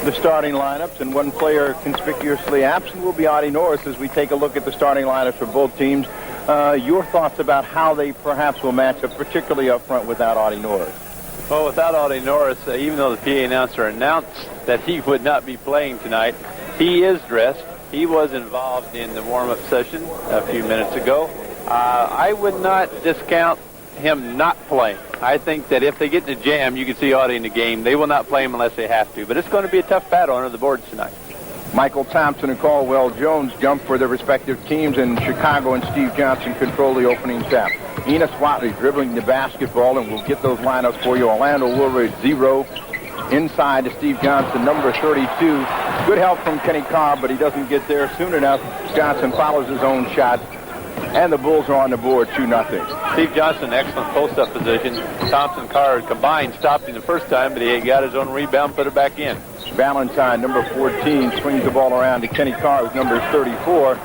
the starting lineups, and one player conspicuously absent will be Audie Norris as we take a look at the starting lineups for both teams. Your thoughts about how they perhaps will match up, particularly up front without Audie Norris? Well, without Audie Norris, even though the PA announcer announced that he would not be playing tonight, he is dressed. He was involved in the warm-up session a few minutes ago. I would not discount him not playing. I think that if they get in a jam, you can see Audie in the game. They will not play him unless they have to. But it's going to be a tough battle under the boards tonight. Michael Thompson and Caldwell Jones jump for their respective teams, and Chicago and Steve Johnson control the opening tap. Enos Watley dribbling the basketball, and we'll get those lineups for you. Orlando Woolridge, 0. Inside to Steve Johnson, number 32. Good help from Kenny Carr, but he doesn't get there soon enough. Johnson follows his own shot, and the Bulls are on the board, 2-0. Steve Johnson, excellent post-up position. Thompson, Carr combined stopped him the first time, but he got his own rebound, put it back in. Valentine, number 14, swings the ball around to Kenny Carr, who's number 34.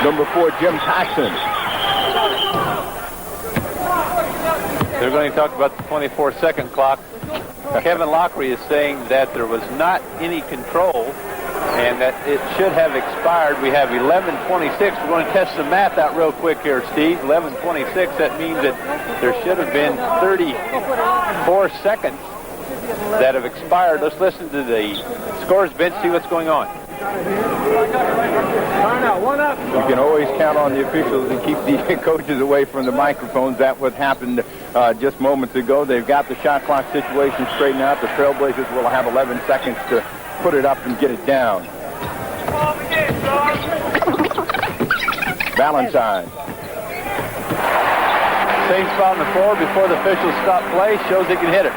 Number 4, Jim Paxson. They're going to talk about the 24-second clock. Kevin Lockery is saying that there was not any control and that it should have expired. We have 11:26. We're going to test the math out real quick here, Steve. 11:26, that means that there should have been 34 seconds that have expired. Let's listen to the scores bench, see what's going on. You can always count on the officials to keep the coaches away from the microphones. That's what happened just moments ago. They've got the shot clock situation straightened out. The Trailblazers will have 11 seconds to put it up and get it down. Valentine. Same spot on the floor before the officials stop play. Shows he can hit it.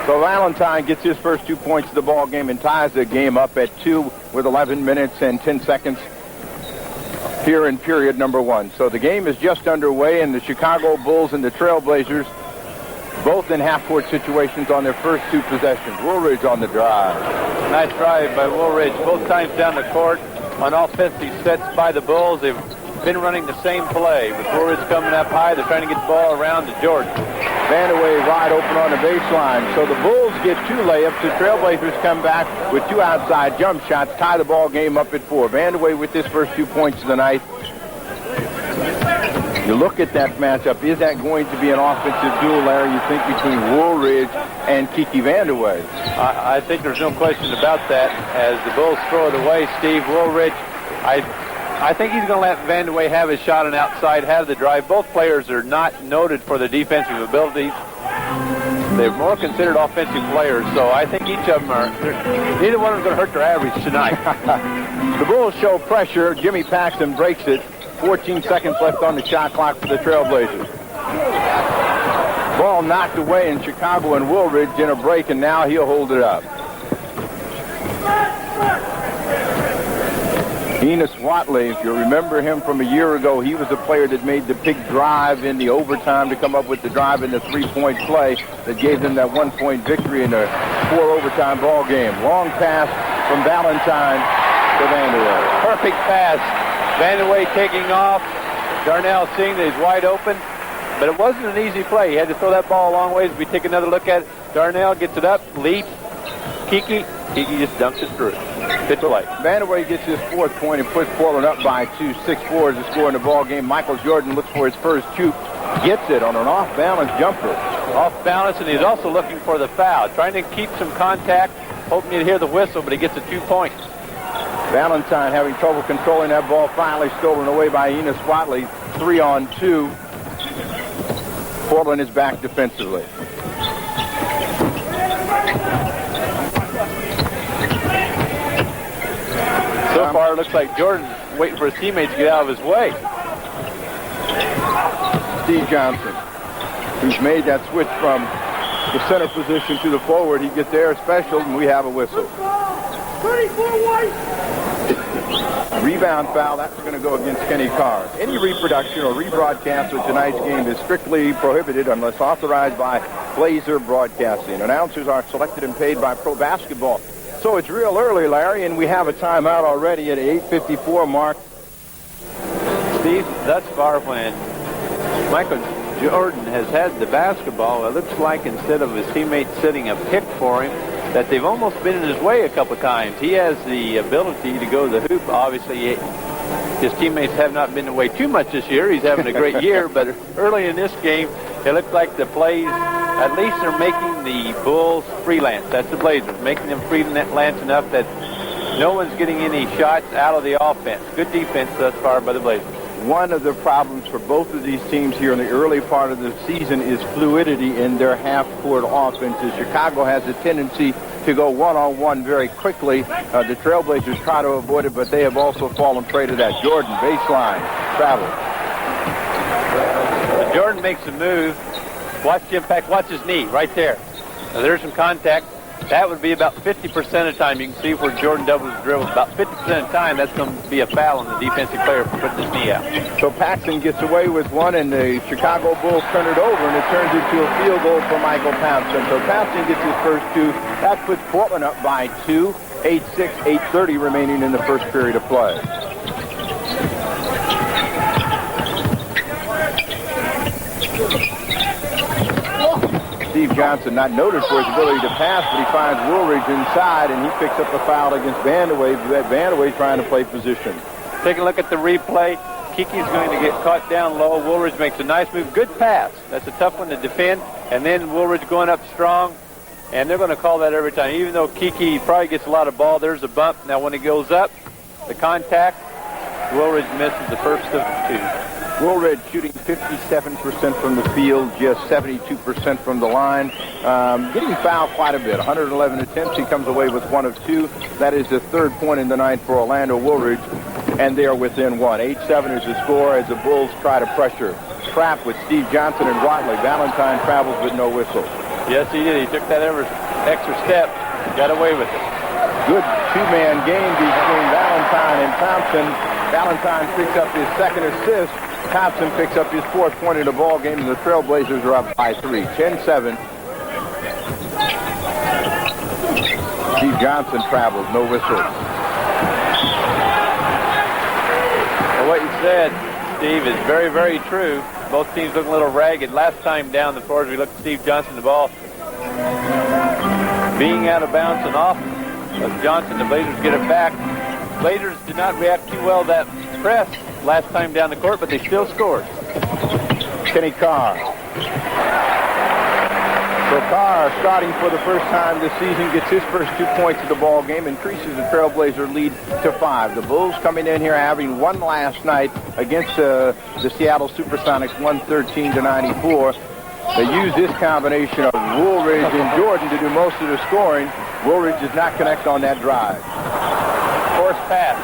So Valentine gets his first 2 points of the ball game and ties the game up at 2 with 11 minutes and 10 seconds here in period number 1. So the game is just underway, and the Chicago Bulls and the Trailblazers both in half-court situations on their first 2 possessions. Woolridge on the drive. Nice drive by Woolridge. Both times down the court on offensive sets by the Bulls. They've been running the same play. With Woolridge coming up high, they're trying to get the ball around to Jordan. Vandaway wide open on the baseline. So the Bulls get 2 layups. The Trailblazers come back with 2 outside jump shots, tie the ball game up at 4. Vandaway with his first 2 points of the night. You look at that matchup. Is that going to be an offensive duel, Larry, you think, between Woolridge and Kiki Vandaway? I think there's no question about that. As the Bulls throw it away, Steve, Woolridge, I think he's going to let Vandaway have his shot on outside, have the drive. Both players are not noted for their defensive abilities. They're more considered offensive players, so I think each of them are, neither one of them is going to hurt their average tonight. The Bulls show pressure. Jimmy Paxton breaks it. 14 seconds left on the shot clock for the Trailblazers. Ball knocked away in Chicago, and Woolridge in a break, and now he'll hold it up. Enos Watley, if you remember him from a year ago, he was the player that made the big drive in the overtime to come up with the drive in the 3-point play that gave them that 1-point victory in the 4-overtime ball game. Long pass from Valentine to Vandaway. Perfect pass. Vandaway taking off. Darnell seeing that he's wide open, but it wasn't an easy play. He had to throw that ball a long ways. We take another look at it. Darnell gets it up, leaps. Kiki just dunks it through. Good play. Vandaway gets his 4th point and puts Portland up by 2. 6-4 is the score in the ball game. Michael Jordan looks for his first shoot. Gets it on an off-balance jumper. Off balance, and he's also looking for the foul. Trying to keep some contact, hoping to hear the whistle, but he gets the 2 points. Valentine having trouble controlling that ball, finally stolen away by Enos Watley. 3-on-2. Portland is back defensively. So far, it looks like Jordan's waiting for his teammates to get out of his way. Steve Johnson, who's made that switch from the center position to the forward. He gets there special, and we have a whistle. 34 white. Rebound foul. That's going to go against Kenny Carr. Any reproduction or rebroadcast of tonight's game is strictly prohibited unless authorized by Blazer Broadcasting. Announcers are selected and paid by Pro Basketball. So it's real early, Larry, and we have a timeout already at 8:54 mark. Steve, thus far when Michael Jordan has had the basketball, it looks like instead of his teammate setting a pick for him, that they've almost been in his way a couple of times. He has the ability to go to the hoop. Obviously, his teammates have not been away too much this year. He's having a great year, but early in this game, it looked like the plays, at least they're making the Bulls freelance. That's the Blazers, making them freelance enough that no one's getting any shots out of the offense. Good defense thus far by the Blazers. One of the problems for both of these teams here in the early part of the season is fluidity in their half-court offenses. Chicago has a tendency to go one-on-one very quickly. The Trailblazers try to avoid it, but they have also fallen prey to that. Jordan, baseline, travel. Jordan makes a move. Watch the impact. Watch his knee right there. Now, there's some contact. That would be about 50% of the time. You can see where Jordan doubles the dribble. About 50% of the time, that's going to be a foul on the defensive player for putting his knee out. So Paxson gets away with one, and the Chicago Bulls turn it over, and it turns into a field goal for Michael Paxson. So Paxson gets his first two. That puts Portland up by 2. 8-6, 8:30 remaining in the first period of play. Steve Johnson not noted for his ability to pass, but he finds Woolridge inside, and he picks up a foul against Vandeweghe. Vandeweghe trying to play position. Take a look at the replay. Kiki's going to get caught down low. Woolridge makes a nice move. Good pass. That's a tough one to defend. And then Woolridge going up strong, and they're going to call that every time. Even though Kiki probably gets a lot of ball, there's a bump. Now when he goes up, the contact, Woolridge misses the first of two. Woolridge shooting 57% from the field, just 72% from the line. Getting fouled quite a bit. 111 attempts. He comes away with 1 of 2. That is the third point in the night for Orlando Woolridge, and they are within 1. 8-7 is the score as the Bulls try to pressure. Trap with Steve Johnson and Watley. Valentine travels with no whistle. Yes, he did. He took that extra step, got away with it. Good two-man game between Valentine and Thompson. Valentine picks up his second assist. Thompson picks up his fourth point in the ball game, and the Trailblazers are up by 3. 10-7. Steve Johnson travels, no whistle. Well, what you said, Steve, is very, very true. Both teams look a little ragged. Last time down the floor, as we looked at Steve Johnson, the ball being out of bounds and off of Johnson, the Blazers get it back. Blazers did not react too well to that press last time down the court, but they still scored. Kenny Carr. So Carr, starting for the first time this season, gets his first 2 points of the ball game, increases the Trailblazer lead to 5. The Bulls coming in here having won last night against the Seattle Supersonics, 113-94. They use this combination of Woolridge and Jordan to do most of the scoring. Woolridge does not connect on that drive. Forced pass.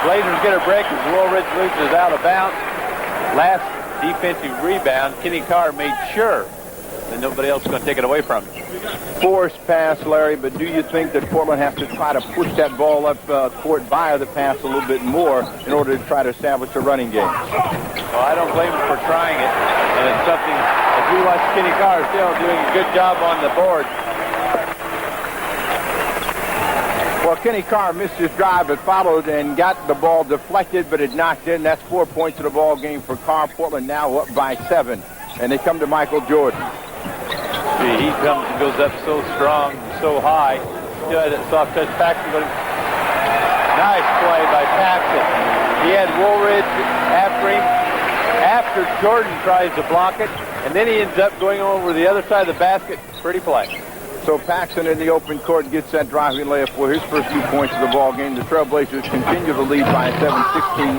Blazers get a break as Woolridge loses out of bounds. Last defensive rebound, Kenny Carr made sure that nobody else is going to take it away from him. Forced pass, Larry, but do you think that Portland has to try to push that ball up court via the pass a little bit more in order to try to establish a running game? Well, I don't blame him for trying it, and it's something, as we watch Kenny Carr still doing a good job on the board. Well, Kenny Carr missed his drive, but followed and got the ball deflected, but it knocked in. That's 4 points of the ball game for Carr. Portland now up by 7, and they come to Michael Jordan. See, he comes and goes up so strong, so high. Still had that soft touch Paxson, but nice play by Paxson. He had Woolridge after him. After Jordan tries to block it, and then he ends up going over the other side of the basket. Pretty play. So Paxson in the open court gets that driving layup for his first 2 points of the ball game. The Trailblazers continue to lead by 7,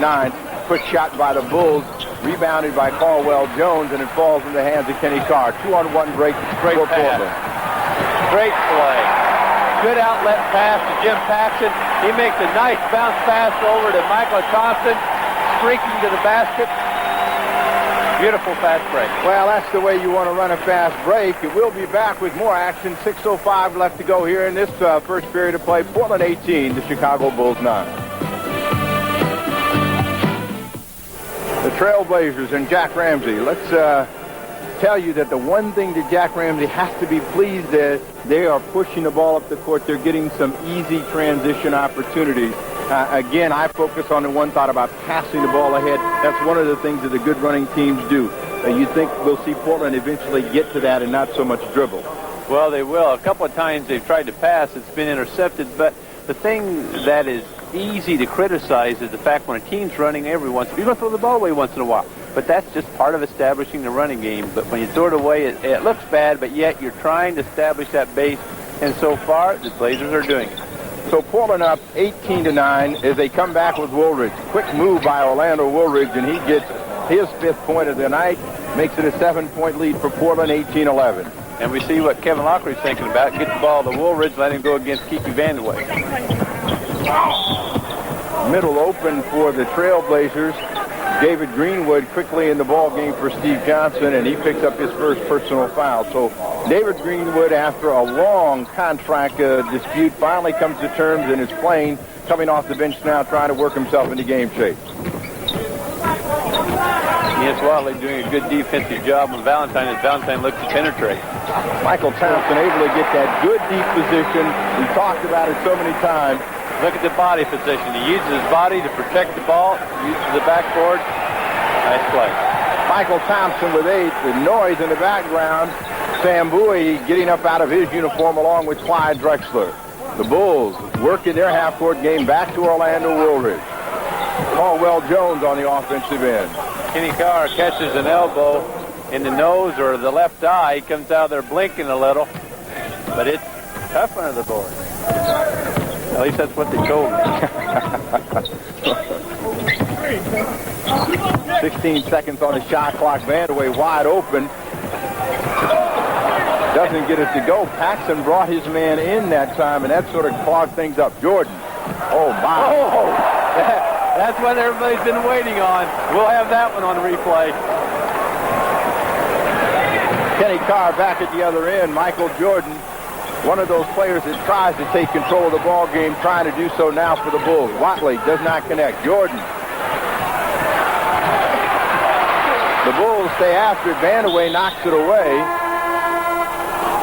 16-9. Quick shot by the Bulls, rebounded by Caldwell Jones, and it falls in the hands of Kenny Carr. 2-on-1 break for Portland. Great play. Good outlet pass to Jim Paxson. He makes a nice bounce pass over to Michael Thompson, streaking to the basket. Beautiful fast break. Well, that's the way you want to run a fast break. It will be back with more action. 6:05 left to go here in this first period of play. Portland 18, the Chicago Bulls 9. The Trailblazers and Jack Ramsey. Let's tell you that the one thing that Jack Ramsey has to be pleased at, they are pushing the ball up the court. They're getting some easy transition opportunities. Again, I focus on the one thought about passing the ball ahead. That's one of the things that the good running teams do. You think we'll see Portland eventually get to that and not so much dribble. Well, they will. A couple of times they've tried to pass. It's been intercepted. But the thing that is easy to criticize is the fact when a team's running you're going to throw the ball away once in a while. But that's just part of establishing the running game. But when you throw it away, it looks bad, but yet you're trying to establish that base. And so far, the Blazers are doing it. So Portland up 18-9 as they come back with Woolridge. Quick move by Orlando Woolridge, and he gets his 5th point of the night. Makes it a 7-point lead for Portland, 18-11. And we see what Kevin Lockery's thinking about. Get the ball to Woolridge, let him go against Kiki Vandeweghe. Middle open for the Trailblazers. David Greenwood quickly in the ball game for Steve Johnson, and he picks up his first personal foul. So David Greenwood, after a long contract dispute, finally comes to terms and is playing, coming off the bench now, trying to work himself into game shape. Yes, Watley doing a good defensive job on Valentine as Valentine looks to penetrate. Michael Thompson able to get that good deep position. We talked about it so many times. Look at the body position. He uses his body to protect the ball, uses the backboard. Nice play. Michael Thompson with 8. The noise in the background. Sam Bowie getting up out of his uniform along with Clyde Drexler. The Bulls working their half-court game back to Orlando Woolridge. Caldwell Jones on the offensive end. Kenny Carr catches an elbow in the nose or the left eye. He comes out there blinking a little, but it's tough under the board. At least that's what they told me. 16 seconds on the shot clock. Vandeweghe wide open. Doesn't get it to go. Paxson brought his man in that time, and that sort of clogged things up. Jordan. Oh, my. Oh, that's what everybody's been waiting on. We'll have that one on replay. Kenny Carr back at the other end. Michael Jordan, one of those players that tries to take control of the ball game, trying to do so now for the Bulls. Watley does not connect. Jordan. The Bulls stay after it. Vandeweghe knocks it away.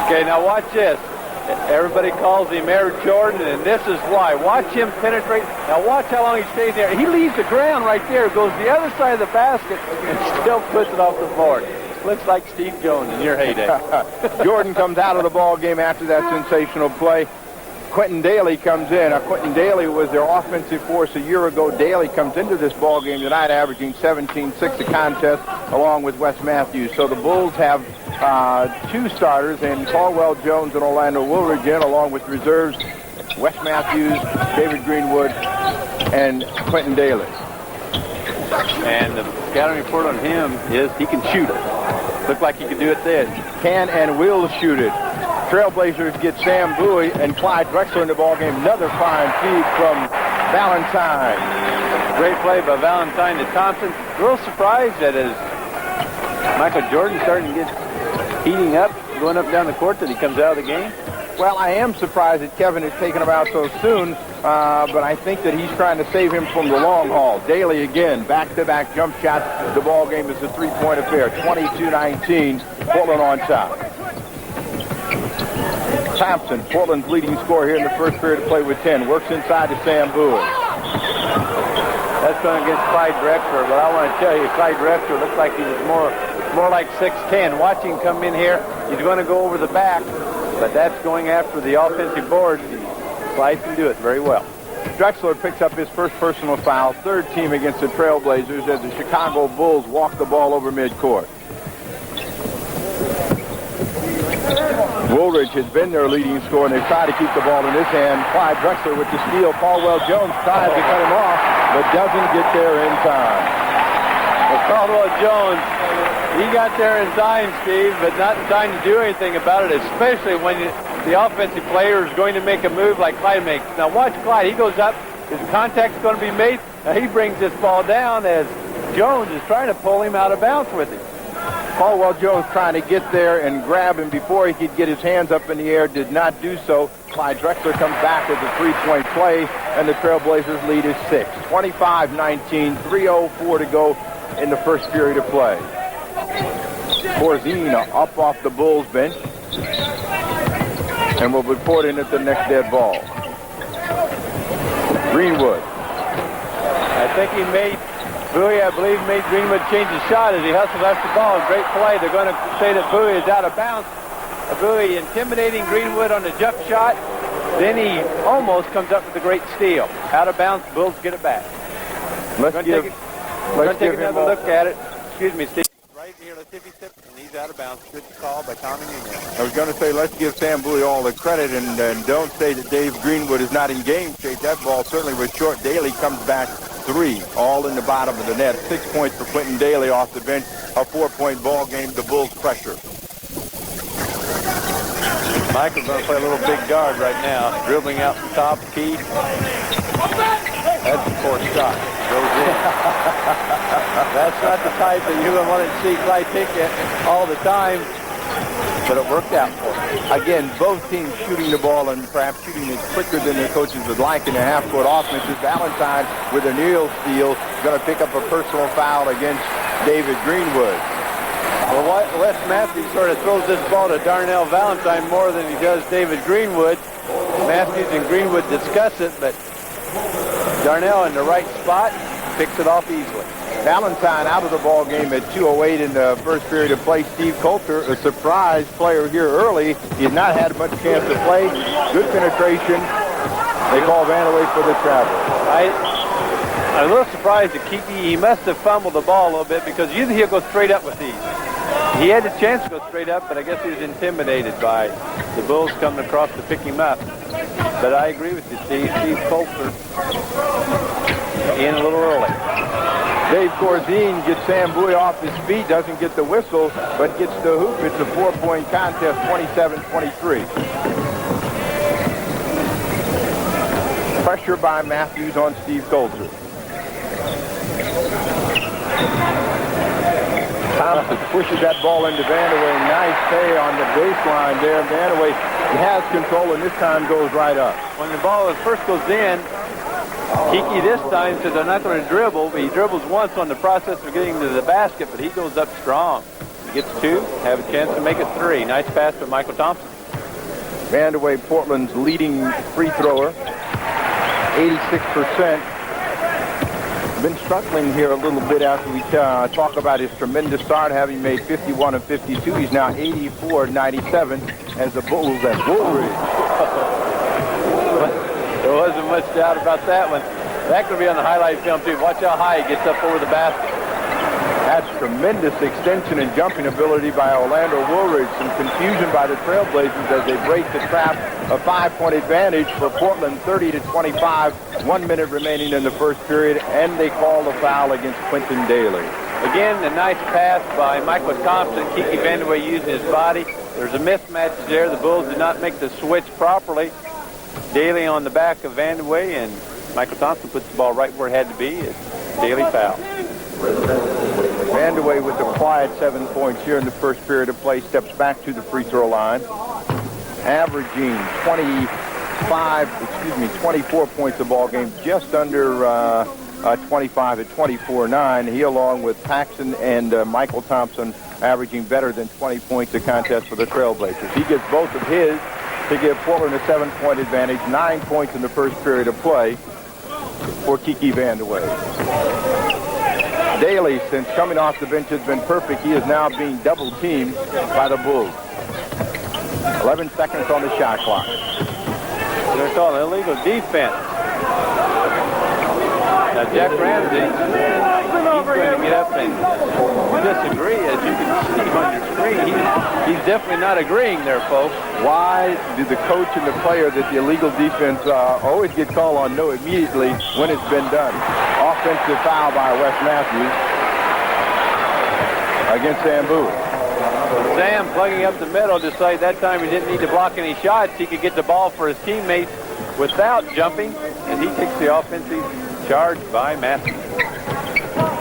Okay, now watch this. Everybody calls him Air Jordan, and this is why. Watch him penetrate. Now watch how long he stays there. He leaves the ground right there, goes to the other side of the basket, and still puts it off the board. Looks like Steve Jones in your heyday. Jordan comes out of the ball game after that sensational play. Quentin Daly comes in. Now, Quentin Daly was their offensive force a year ago. Daly comes into this ball game tonight averaging 17-6 a contest along with Wes Matthews. So the Bulls have 2 starters in Caldwell Jones and Orlando Woolridge in, along with reserves Wes Matthews, David Greenwood, and Quentin Daly. And the scouting report on him is he can shoot it. Looked like he could do it then. Can and will shoot it. Trailblazers get Sam Bowie and Clyde Drexler in the ballgame. Another fine feed from Valentine. Great play by Valentine to Thompson. A little surprised that as Michael Jordan starting to get heating up, going up and down the court, that he comes out of the game. Well, I am surprised that Kevin has taken him out so soon, but I think that he's trying to save him from the long haul. Daly again, back-to-back jump shots. The ball game is a 3-point affair. 22-19, Portland on top. Thompson, Portland's leading scorer here in the first period of play with 10. Works inside to Sam Bowie. That's going against Clyde Drexler, but I want to tell you, Clyde Drexler looks like he was more like 6'10". Watch him come in here. He's going to go over the back, but that's going after the offensive boards. Clyde can do it very well. Drexler picks up his first personal foul, 3rd team against the Trailblazers as the Chicago Bulls walk the ball over midcourt. Woolridge has been their leading scorer, and they try to keep the ball in his hand. Clyde Drexler with the steal. Caldwell Jones tries to cut him off, but doesn't get there in time. Well, Caldwell Jones, he got there in time, Steve, but not in time to do anything about it, especially when the offensive player is going to make a move like Clyde makes. Now watch Clyde. He goes up. His contact's going to be made. Now he brings this ball down as Jones is trying to pull him out of bounds with him. Caldwell Jones trying to get there and grab him before he could get his hands up in the air. Did not do so. Clyde Drexler comes back with a 3-point play, and the Trailblazers lead is 6. 25-19, 3:04 to go in the first period of play. Corzine up off the Bulls bench, and will be put in at the next dead ball. Greenwood. I think he made Bowie, I believe, made Greenwood change his shot as he hustles after the ball. Great play. They're going to say that Bowie is out of bounds. Bowie intimidating Greenwood on the jump shot. Then he almost comes up with a great steal. Out of bounds, Bulls get it back. Let's take another look at it. Excuse me, Steve. Right here, let's see if he steps, and he's out of bounds. Good call by Tommy Nunez. I was going to say, let's give Sam Bowie all the credit, and don't say that Dave Greenwood is not in game shape. That ball certainly was short. Daly comes back 3, all in the bottom of the net. 6 points for Quentin Daly off the bench. A 4-point ball game. The Bulls pressure. Michael's going to play a little big guard right now. Dribbling out the top key. That's a poor shot. Goes in. That's not the type that you're going to want to see Clay Pickett all the time. But it worked out for him. Again, both teams shooting the ball and perhaps shooting it quicker than their coaches would like in the half-court offenses. Valentine with a kneel steal going to pick up a personal foul against David Greenwood. Well, Wes Matthews sort of throws this ball to Darnell Valentine more than he does David Greenwood. Matthews and Greenwood discuss it, but Darnell in the right spot picks it off easily. Valentine out of the ball game at 2:08 in the first period of play. Steve Coulter, a surprise player here early. He has not had much chance to play. Good penetration. They call Vandeweghe for the travel. I'm a little surprised at Kiki. He must have fumbled the ball a little bit because usually he'll go straight up with these. He had the chance to go straight up, but I guess he was intimidated by the Bulls coming across to pick him up. But I agree with you, Steve. Steve Coulter in a little early. Dave Corzine gets Sam Bowie off his feet, doesn't get the whistle, but gets the hoop. It's a 4-point contest, 27-23. Pressure by Matthews on Steve Coulter. Thompson pushes that ball into Vandeweghe. Nice pay on the baseline there. Vandeweghe has control, and this time goes right up. When the ball first goes in, Kiki this time says, I'm not going to dribble, but he dribbles once on the process of getting to the basket, but he goes up strong. He gets 2, have a chance to make it 3. Nice pass by Michael Thompson. Vandeweghe, Portland's leading free thrower, 86%. Been struggling here a little bit after we talk about his tremendous start, having made 51 of 52. He's now 84-97 as the Bulls at Woolridge. There wasn't much doubt about that one. That could be on the highlight film, too. Watch how high he gets up over the basket. That's tremendous extension and jumping ability by Orlando Woolridge. Some confusion by the Trailblazers as they break the trap. A 5-point advantage for Portland, 30-25. 1 minute remaining in the first period, and they call the foul against Quentin Daly. Again, a nice pass by Michael Thompson. Kiki Vandeweghe using his body. There's a mismatch there. The Bulls did not make the switch properly. Daly on the back of Vandeweghe, and Michael Thompson puts the ball right where it had to be. It's Daly foul. Vandeweghe with a quiet 7 points here in the first period of play, steps back to the free throw line, averaging 24 points a ball game, just under 25 at 24-9. He, along with Paxson and Michael Thompson, averaging better than 20 points a contest for the Trailblazers. He gets both of his to give Portland a 7-point advantage, 9 points in the first period of play for Kiki Vandeweghe. Daly, since coming off the bench, has been perfect. He is now being double-teamed by the Bulls. 11 seconds on the shot clock. They're calling illegal defense. Now, Jack Ramsey, he's going to get up and disagree, as you can see on your screen. He's definitely not agreeing there, folks. Why do the coach and the player that the illegal defense always get called on know immediately when it's been done? Offensive foul by Wes Matthews against Sam Bowie. Sam plugging up the middle, decided that time he didn't need to block any shots. He could get the ball for his teammates without jumping, and he takes the offensive charge by Matthews.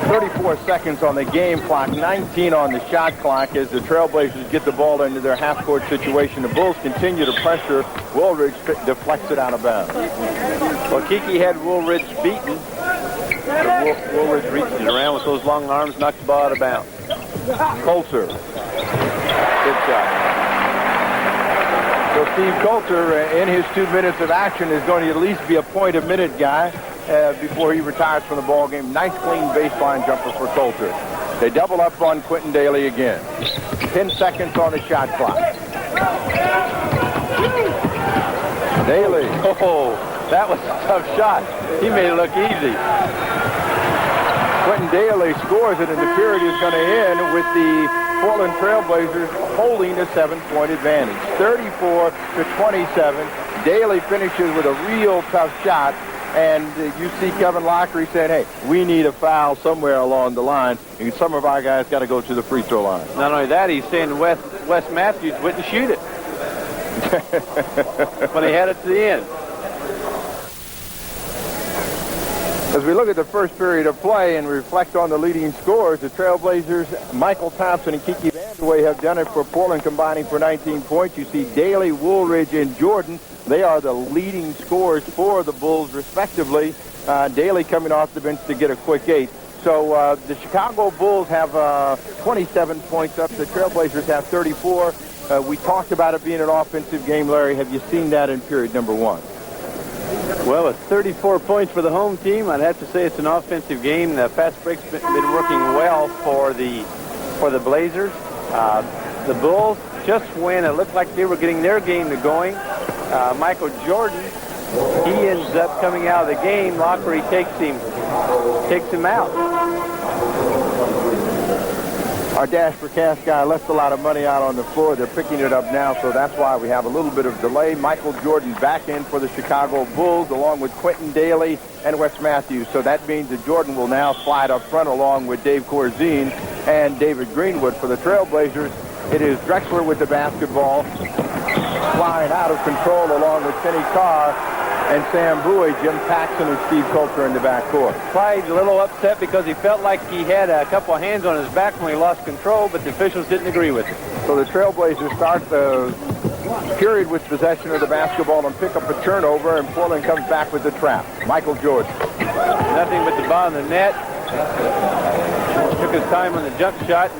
34 seconds on the game clock, 19 on the shot clock as the Trailblazers get the ball into their half-court situation. The Bulls continue to pressure. Woolridge deflects it out of bounds. Well, Kiki had Woolridge beaten. Woolridge reaches around with those long arms, knocks the ball out of bounds. Coulter. Good shot. So Steve Coulter, in his 2 minutes of action, is going to at least be a point-a-minute guy before he retires from the ball game. Nice, clean baseline jumper for Coulter. They double up on Quentin Daly again. 10 seconds on the shot clock. Daly. Oh, that was a tough shot. He made it look easy. Quentin Daly scores it, and the period is going to end with the Portland Trailblazers holding a 7-point advantage. 34-27. Daly finishes with a real tough shot, and you see Kevin Lockery saying, hey, we need a foul somewhere along the line, and some of our guys got to go to the free throw line. Not only that, he's saying Wes Matthews wouldn't shoot it. But he had it to the end. As we look at the first period of play and reflect on the leading scorers, the Trailblazers, Michael Thompson and Kiki Vandeweghe have done it for Portland, combining for 19 points. You see Daly, Woolridge, and Jordan. They are the leading scorers for the Bulls, respectively. Daly coming off the bench to get a quick 8. So the Chicago Bulls have 27 points up. The Trailblazers have 34. We talked about it being an offensive game, Larry. Have you seen that in period number 1? Well, it's 34 points for the home team. I'd have to say it's an offensive game. The fast break's been working well for the Blazers. The Bulls, just when it looked like they were getting their game going, Michael Jordan, he ends up coming out of the game. Lockery takes him out. Our Dash for Cash guy left a lot of money out on the floor. They're picking it up now, so that's why we have a little bit of delay. Michael Jordan back in for the Chicago Bulls, along with Quentin Daly and Wes Matthews. So that means that Jordan will now slide up front along with Dave Corzine and David Greenwood for the Trailblazers. It is Drexler with the basketball, flying out of control along with Kenny Carr and Sam Bowie, Jim Paxson, and Steve Coulter in the backcourt. Probably a little upset because he felt like he had a couple of hands on his back when he lost control, but the officials didn't agree with it. So the Trailblazers start the period with possession of the basketball and pick up a turnover, and Portland comes back with the trap. Michael Jordan. Nothing but the bottom of the net. Took his time on the jump shot.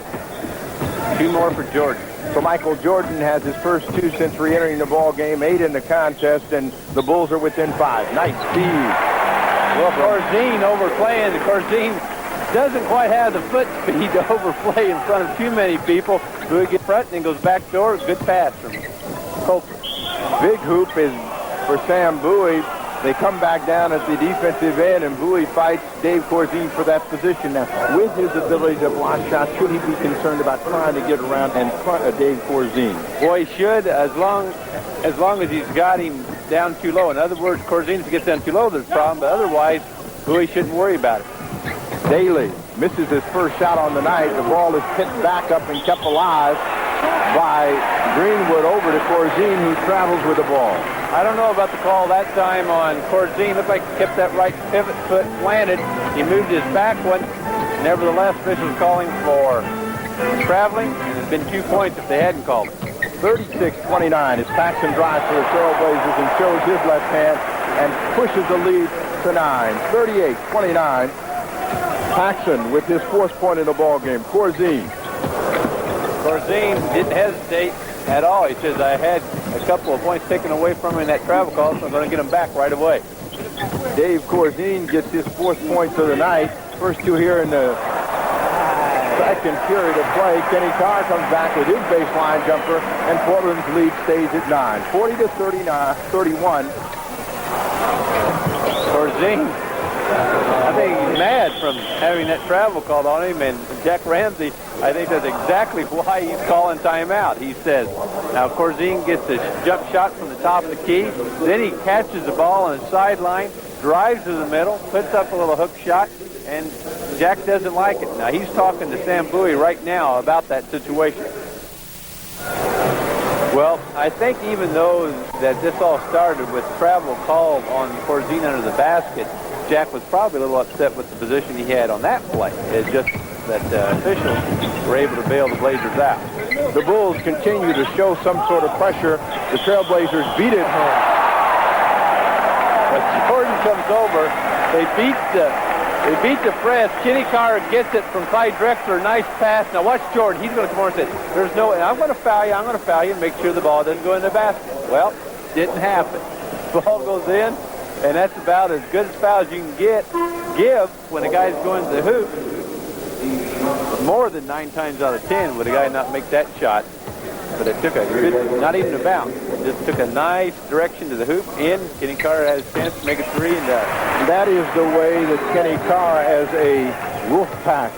2 more for Jordan. So Michael Jordan has his first 2 since re-entering the ball game, 8 in the contest, and the Bulls are within 5. Nice speed. Well, Corzine overplaying. Corzine doesn't quite have the foot speed to overplay in front of too many people. Bowie gets front and then goes back door. Good pass from Coulter. Big hoop is for Sam Bowie. They come back down at the defensive end, and Bowie fights Dave Corzine for that position. Now, with his ability to block shots, should he be concerned about trying to get around in front of Dave Corzine? Boy, he should, as long as he's got him down too low. In other words, Corzine, if he gets down too low, there's a problem, but otherwise, Bowie shouldn't worry about it. Daly misses his first shot on the night. The ball is picked back up and kept alive by Greenwood over to Corzine, who travels with the ball. I don't know about the call that time on Corzine. Looked like he kept that right pivot foot planted. He moved his back one. Nevertheless, officials calling for traveling, and it's been 2 points if they hadn't called it. 36-29 as Paxson drives for the Trailblazers and shows his left hand and pushes the lead to 9. 38-29. Paxson with his 4th point in the ball game. Corzine didn't hesitate at all. He says, I had a couple of points taken away from me in that travel call, so I'm going to get them back right away. Dave Corzine gets his 4th point of the night. First 2 here in the second period of play. Kenny Carr comes back with his baseline jumper, and Portland's lead stays at 9. 40-31. Corzine, I think he's mad from having that travel called on him, and Jack Ramsey, I think that's exactly why he's calling timeout. He says, now Corzine gets a jump shot from the top of the key, then he catches the ball on the sideline, drives to the middle, puts up a little hook shot, and Jack doesn't like it. Now he's talking to Sam Bowie right now about that situation. Well, I think even though that this all started with travel called on Corzine under the basket, Jack was probably a little upset with the position he had on that play. It's just that officials were able to bail the Blazers out. The Bulls continue to show some sort of pressure. The Trailblazers beat it home. But Jordan comes over. They beat the press. Kenny Carr gets it from Clyde Drexler. Nice pass. Now watch Jordan. He's going to come over and say, there's no, and I'm going to foul you. I'm going to foul you and make sure the ball doesn't go in the basket. Well, didn't happen. Ball goes in, and that's about as good a foul as you can give when a guy's going to the hoop. More than 9 times out of 10 would a guy not make that shot. but it took a good, not even a bounce. It just took a nice direction to the hoop. In, Kenny Carr has a chance to make a three, and that is the way that Kenny Carr, as a Wolfpack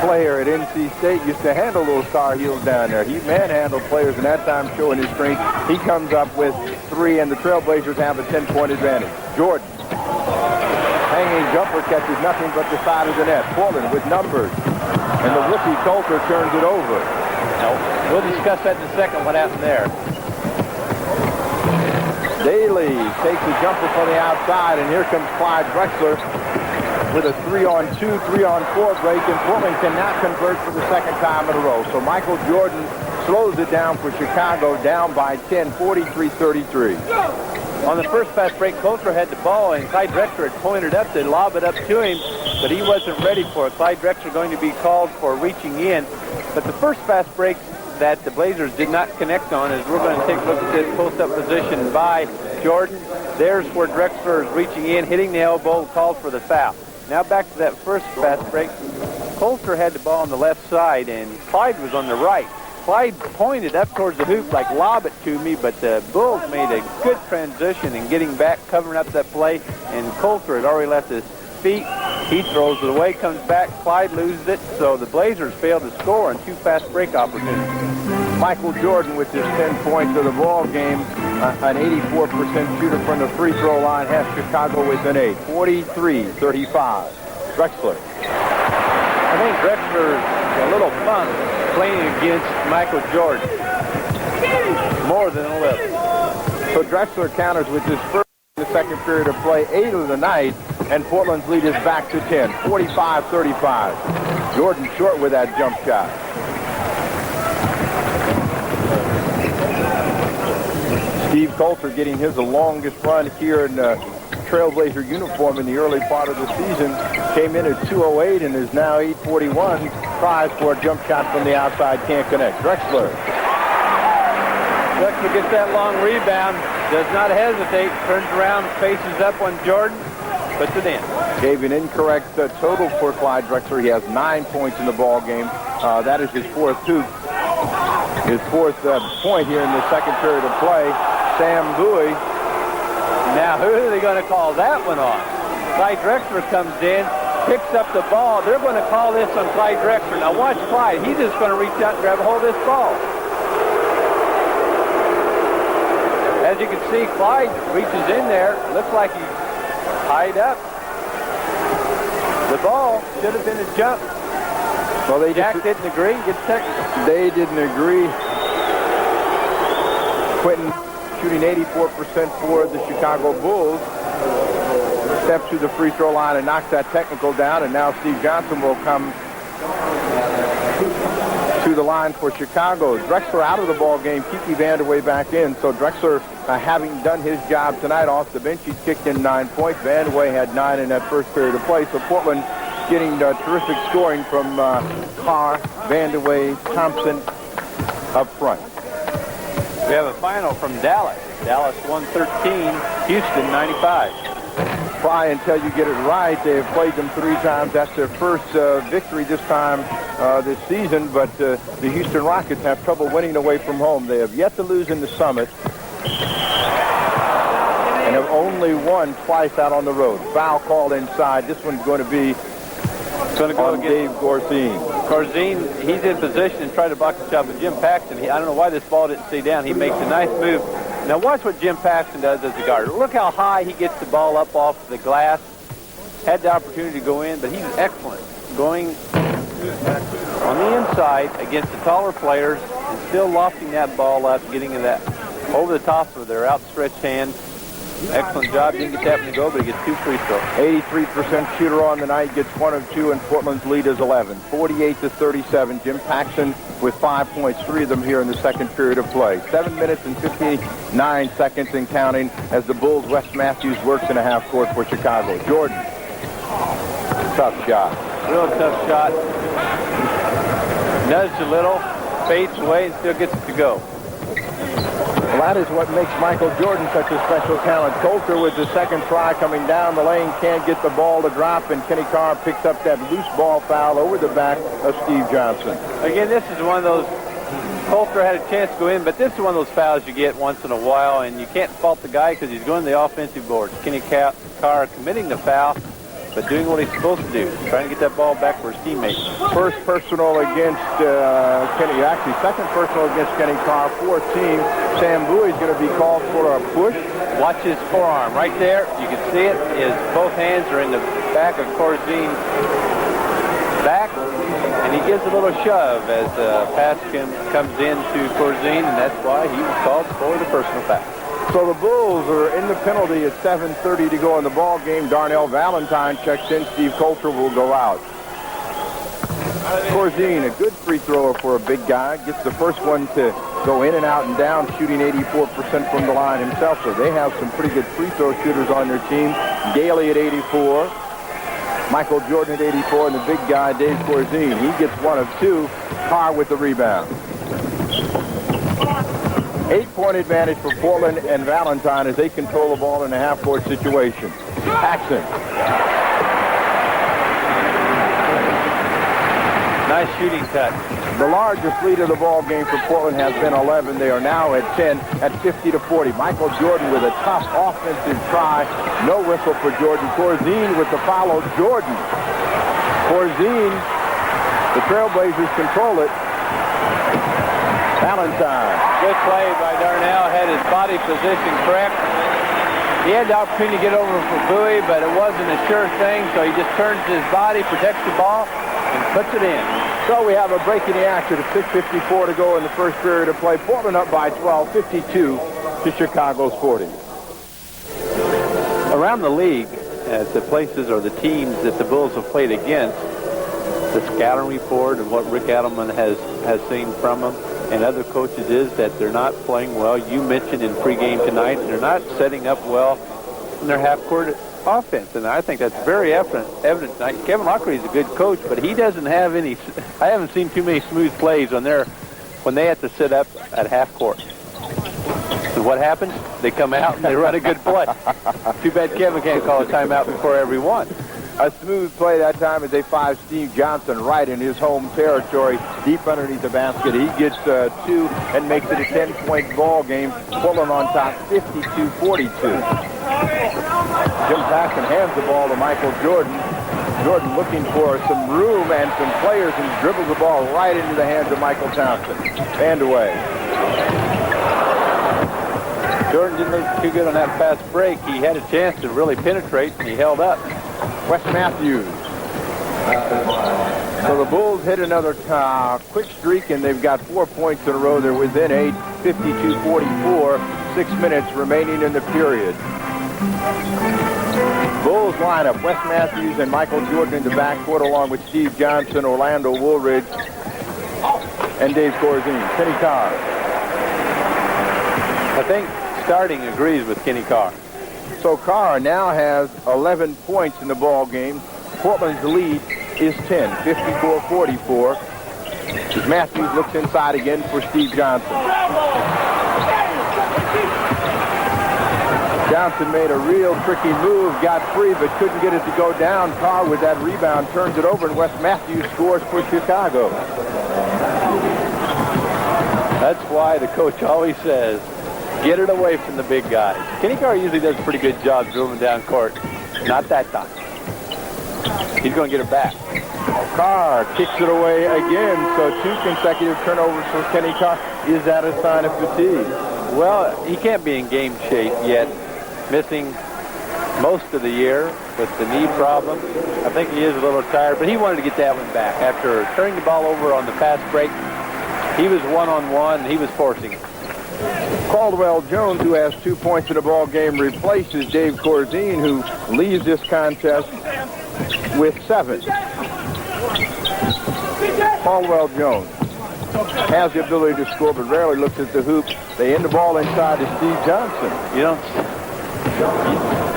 player at NC State, used to handle those Tar Heels down there. He manhandled players, and that time showing his strength. He comes up with three, and the Trailblazers have a 10-point advantage. Jordan, hanging jumper, catches nothing but the side of the net. Portland with numbers, and the rookie Coulter turns it over. No, we'll discuss that in a second, what happened there. Daly takes a jumper from the outside, and here comes Clyde Drexler with a 3-on-2, 3-on-4 break, and Portland cannot convert for the second time in a row. So Michael Jordan slows it down for Chicago, down by 10, 43-33. On the first fast break, Coulter had the ball, and Clyde Drexler had pointed up to lob it up to him, but he wasn't ready for it. Clyde Drexler going to be called for reaching in. But the first fast break that the Blazers did not connect on, as we're going to take a look at this post-up position by Jordan. There's where Drexler is reaching in, hitting the elbow, called for the foul. Now back to that first fast break. Coulter had the ball on the left side, and Clyde was on the right. Clyde pointed up towards the hoop like, lob it to me, but the Bulls made a good transition in getting back, covering up that play, and Coulter had already left his feet. He throws it away, comes back, Clyde loses it, so the Blazers failed to score on two fast break opportunities. Michael Jordan with his 10 points of the ball game, an 84% shooter from the free throw line, has Chicago within 8, 43-35. Drexler. I think Drexler's a little fun playing against Michael Jordan. More than a little. So Drexler counters with his first in the second period of play, 8 of the night, and Portland's lead is back to 10, 45-35. Jordan short with that jump shot. Steve Coulter getting his longest run here in Trailblazer uniform in the early part of the season. Came in at 2:08 and is now 8:41. Tries for a jump shot from the outside, can't connect. Drexler gets that long rebound, does not hesitate, turns around, faces up on Jordan, puts it in. Gave an incorrect total for Clyde Drexler. He has 9 points in the ball game. That is his fourth hoop. His fourth point here in the second period of play. Sam Bowie. Now, who are they going to call that one on? Clyde Drexler comes in, picks up the ball. They're going to call this on Clyde Drexler. Now, watch Clyde. He's just going to reach out and grab a hold of this ball. As you can see, Clyde reaches in there. Looks like he's tied up. The ball should have been a jump. Well, Jack didn't agree. Gets technical. They didn't agree. Quentin shooting 84% for the Chicago Bulls. Steps to the free throw line and knocks that technical down, and now Steve Johnson will come to the line for Chicago. Drexler out of the ball game, Kiki Vandeweghe back in. So Drexler, having done his job tonight off the bench, he kicked in 9 points. Vandeweghe had 9 in that first period of play. So Portland getting terrific scoring from Carr, Vandeweghe, Thompson up front. We have a final from Dallas. Dallas 113, Houston 95. Try until you get it right. They have played them 3 times. That's their first victory this time this season, but the Houston Rockets have trouble winning away from home. They have yet to lose in the Summit and have only won twice out on the road. Foul called inside. This one's going to be on Dave Gorzine. Gorzine, he's in position and tried to block the shot, but Jim Paxton, I don't know why this ball didn't stay down. He makes a nice move. Now watch what Jim Paxton does as a guard. Look how high he gets the ball up off the glass. Had the opportunity to go in, but he's excellent. Going on the inside against the taller players and still lofting that ball up, getting that over the top of their outstretched hand. Excellent job. Didn't get that one to go, but he gets 2 free throws. 83% shooter on the night, gets 1 of 2, and Portland's lead is 11. 48-37. Jim Paxton with 5 points, 3 of them here in the second period of play. 7 minutes and 59 seconds and counting as the Bulls' Wes Matthews works in a half court for Chicago. Jordan. Tough shot. Real tough shot. Nudged a little, fades away, and still gets it to go. Well, that is what makes Michael Jordan such a special talent. Coulter with the second try coming down the lane, can't get the ball to drop, and Kenny Carr picks up that loose ball foul over the back of Steve Johnson. Again, this is one of those Coulter had a chance to go in, but this is one of those fouls you get once in a while, and you can't fault the guy because he's going to the offensive boards. Kenny Carr committing the foul, but doing what he's supposed to do, trying to get that ball back for his teammates. First personal against Kenny, actually second personal against Kenny Carr. 14. Sam Bowie's going to be called for a push. Watch his forearm right there. You can see it. Both hands are in the back of Corzine's back, and he gives a little shove as the pass comes in to Corzine, and that's why he was called for the personal foul. So the Bulls are in the penalty at 7:30 to go in the ball game. Darnell Valentine checks in. Steve Coulter will go out. Corzine, a good free thrower for a big guy, gets the first one to go in and out and down, shooting 84% from the line himself. So they have some pretty good free throw shooters on their team. Gailey at 84. Michael Jordan at 84, and the big guy, Dave Corzine. He gets one of two. Carr with the rebound. 8-point advantage for Portland and Valentine as they control the ball in a half-court situation. Paxson. Nice shooting touch. The largest lead of the ball game for Portland has been 11. They are now at 10 at 50-40. Michael Jordan with a tough offensive try. No whistle for Jordan. Corzine with the follow. Jordan. Corzine. The Trailblazers control it. Valentine. Good play by Darnell. Had his body position correct. He had the opportunity to get over for Bowie, but it wasn't a sure thing, so he just turns his body, protects the ball, and puts it in. So we have a break in the action at 6:54 to go in the first period of play. Portland up by 12, 52 to Chicago's 40. Around the league, at the places or the teams that the Bulls have played against, the scouting report and what Rick Adelman has seen from them and other coaches is that they're not playing well. You mentioned in pregame tonight, they're not setting up well in their half-court offense, and I think that's very evident tonight. Kevin Lockery is a good coach, but he doesn't have any. I haven't seen too many smooth plays when they have to sit up at half court. So what happens? They come out and they run a good play. Too bad Kevin can't call a timeout before every one. A smooth play that time as they five Steve Johnson right in his home territory, deep underneath the basket. He gets two and makes it a 10-point ball game. Portland on top, 52-42. Jim Paxson hands the ball to Michael Jordan. Jordan looking for some room and some players and dribbles the ball right into the hands of Michael Thompson. And away. Jordan didn't look too good on that fast break. He had a chance to really penetrate, and he held up. Wes Matthews. So the Bulls hit another quick streak, and they've got 4 points in a row. They're within 8, 52-44, 6 minutes remaining in the period. Bulls lineup, Wes Matthews and Michael Jordan in the backcourt, along with Steve Johnson, Orlando Woolridge, and Dave Corzine. Kenny Carr. I think starting agrees with Kenny Carr. So Carr now has 11 points in the ball game. Portland's lead is 10, 54-44. As Matthews looks inside again for Steve Johnson. Johnson made a real tricky move, got free, but couldn't get it to go down. Carr with that rebound turns it over, and Wes Matthews scores for Chicago. That's why the coach always says, get it away from the big guys. Kenny Carr usually does a pretty good job dribbling down court. Not that time. He's going to get it back. Carr kicks it away again, so 2 consecutive turnovers for Kenny Carr. Is that a sign of fatigue? Well, he can't be in game shape yet. Missing most of the year with the knee problem. I think he is a little tired, but he wanted to get that one back. After turning the ball over on the fast break, he was one-on-one, and he was forcing it. Caldwell Jones, who has 2 points in the ball game, replaces Dave Corzine, who leaves this contest with 7. Caldwell Jones has the ability to score, but rarely looks at the hoop. They end the ball inside to Steve Johnson.